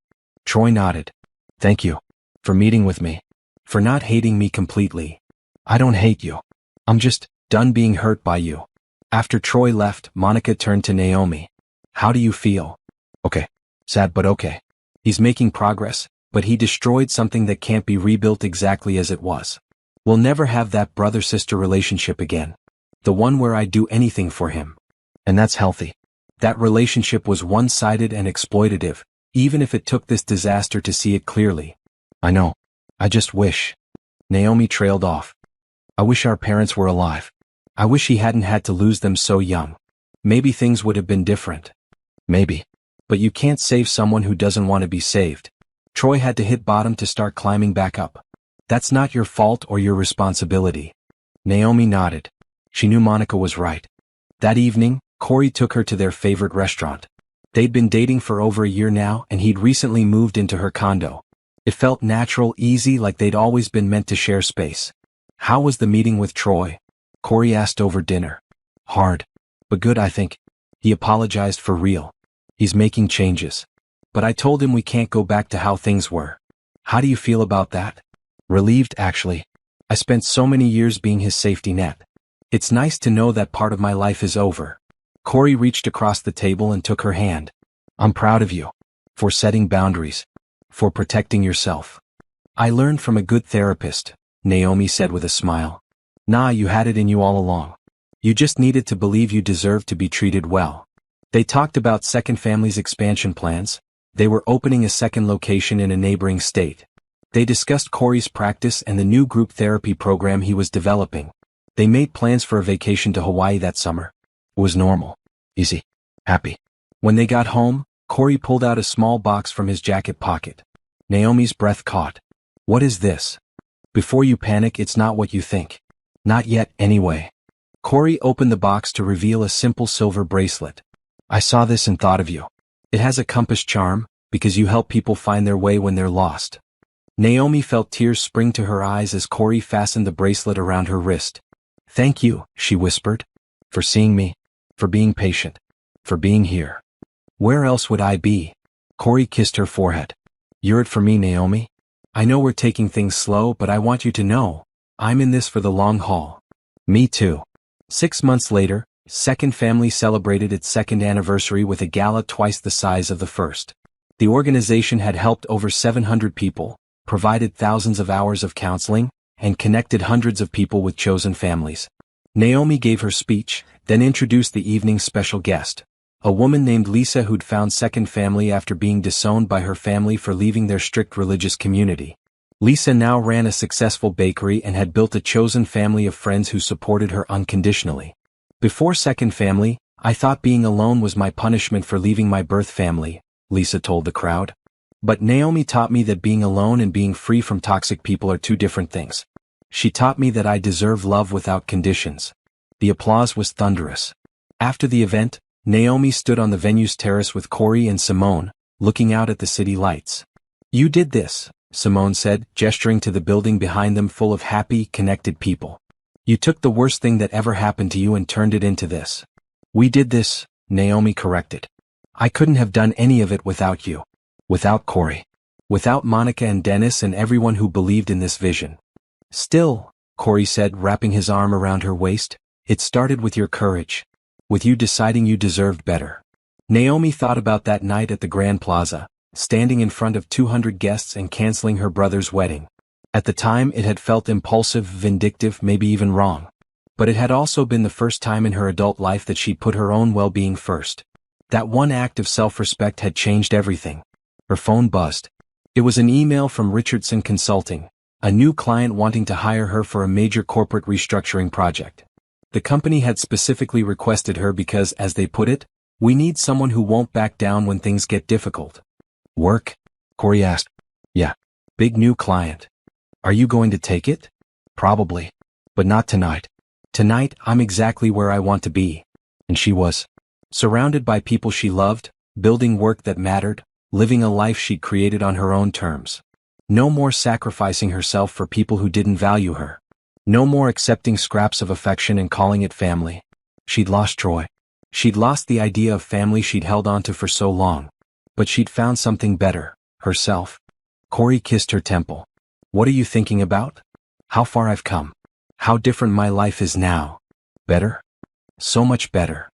S1: Troy nodded. Thank you. For meeting with me. For not hating me completely. I don't hate you. I'm just done being hurt by you. After Troy left, Monica turned to Naomi. How do you feel? Okay. Sad but okay. He's making progress, but he destroyed something that can't be rebuilt exactly as it was. We'll never have that brother-sister relationship again. The one where I'd do anything for him. And that's healthy. That relationship was one-sided and exploitative, even if it took this disaster to see it clearly. I know. I just wish. Naomi trailed off. I wish our parents were alive. I wish he hadn't had to lose them so young. Maybe things would have been different. Maybe. But you can't save someone who doesn't want to be saved. Troy had to hit bottom to start climbing back up. That's not your fault or your responsibility. Naomi nodded. She knew Monica was right. That evening, Corey took her to their favorite restaurant. They'd been dating for over a year now, and he'd recently moved into her condo. It felt natural, easy, like they'd always been meant to share space. How was the meeting with Troy? Corey asked over dinner. Hard. But good, I think. He apologized for real. He's making changes. But I told him we can't go back to how things were. How do you feel about that? Relieved, actually. I spent so many years being his safety net. It's nice to know that part of my life is over. Corey reached across the table and took her hand. I'm proud of you. For setting boundaries. For protecting yourself. I learned from a good therapist, Naomi said with a smile. Nah, you had it in you all along. You just needed to believe you deserved to be treated well. They talked about Second Family's expansion plans. They were opening a second location in a neighboring state. They discussed Corey's practice and the new group therapy program he was developing. They made plans for a vacation to Hawaii that summer. It was normal. Easy. Happy. When they got home, Corey pulled out a small box from his jacket pocket. Naomi's breath caught. What is this? Before you panic, it's not what you think. Not yet, anyway. Corey opened the box to reveal a simple silver bracelet. I saw this and thought of you. It has a compass charm, because you help people find their way when they're lost. Naomi felt tears spring to her eyes as Corey fastened the bracelet around her wrist. Thank you, she whispered. For seeing me. For being patient. For being here. Where else would I be? Corey kissed her forehead. You're it for me, Naomi. I know we're taking things slow, but I want you to know. I'm in this for the long haul. Me too. 6 months later, Second Family celebrated its second anniversary with a gala twice the size of the first. The organization had helped over 700 people, provided thousands of hours of counseling, and connected hundreds of people with chosen families. Naomi gave her speech, then introduced the evening's special guest, a woman named Lisa who'd found Second Family after being disowned by her family for leaving their strict religious community. Lisa now ran a successful bakery and had built a chosen family of friends who supported her unconditionally. Before Second Family, I thought being alone was my punishment for leaving my birth family, Lisa told the crowd. But Naomi taught me that being alone and being free from toxic people are two different things. She taught me that I deserve love without conditions. The applause was thunderous. After the event, Naomi stood on the venue's terrace with Corey and Simone, looking out at the city lights. "You did this," Simone said, gesturing to the building behind them full of happy, connected people. "You took the worst thing that ever happened to you and turned it into this." "We did this," Naomi corrected. "I couldn't have done any of it without you. Without Corey. Without Monica and Dennis and everyone who believed in this vision." "Still," Corey said, wrapping his arm around her waist, "it started with your courage. With you deciding you deserved better." Naomi thought about that night at the Grand Plaza, standing in front of 200 guests and canceling her brother's wedding. At the time it had felt impulsive, vindictive, maybe even wrong. But it had also been the first time in her adult life that she'd put her own well-being first. That one act of self-respect had changed everything. Her phone buzzed. It was an email from Richardson Consulting, a new client wanting to hire her for a major corporate restructuring project. The company had specifically requested her because, as they put it, "We need someone who won't back down when things get difficult." "Work?" Corey asked. "Yeah. Big new client. Are you going to take it?" "Probably. But not tonight. Tonight, I'm exactly where I want to be." And she was. Surrounded by people she loved, building work that mattered, living a life she'd created on her own terms. No more sacrificing herself for people who didn't value her. No more accepting scraps of affection and calling it family. She'd lost Troy. She'd lost the idea of family she'd held onto for so long. But she'd found something better, herself. Corey kissed her temple. "What are you thinking about?" "How far I've come. How different my life is now." "Better?" "So much better."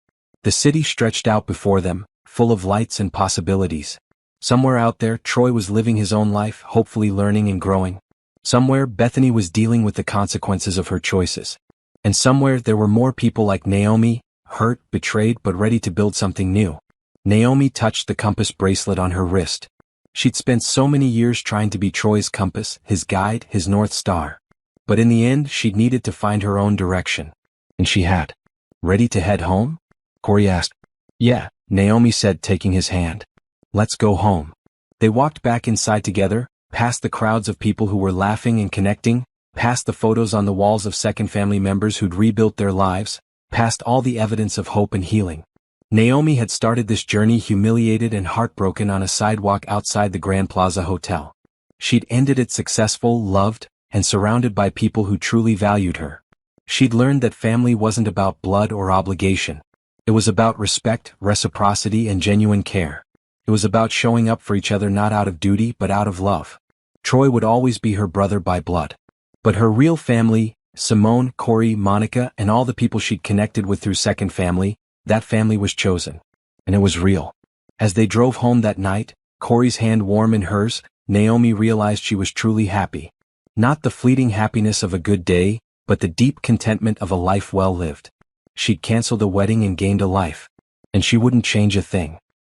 S1: The city stretched out before them, full of lights and possibilities. Somewhere out there, Troy was living his own life, hopefully learning and growing. Somewhere, Bethany was dealing with the consequences of her choices. And somewhere, there were more people like Naomi, hurt, betrayed, but ready to build something new. Naomi touched the compass bracelet on her wrist. She'd spent so many years trying to be Troy's compass, his guide, his North Star. But in the end, she'd needed to find her own direction. And she had. "Ready to head home?" Corey asked. "Yeah," Naomi said, taking his hand. "Let's go home." They walked back inside together, past the crowds of people who were laughing and connecting, past the photos on the walls of Second Family members who'd rebuilt their lives, past all the evidence of hope and healing. Naomi had started this journey humiliated and heartbroken on a sidewalk outside the Grand Plaza Hotel. She'd ended it successful, loved, and surrounded by people who truly valued her. She'd learned that family wasn't about blood or obligation. It was about respect, reciprocity, and genuine care. It was about showing up for each other not out of duty but out of love. Troy would always be her brother by blood. But her real family, Simone, Corey, Monica, and all the people she'd connected with through Second Family, that family was chosen. And it was real. As they drove home that night, Corey's hand warm in hers, Naomi realized she was truly happy. Not the fleeting happiness of a good day, but the deep contentment of a life well lived. She'd canceled a wedding and gained a life. And she wouldn't change a thing.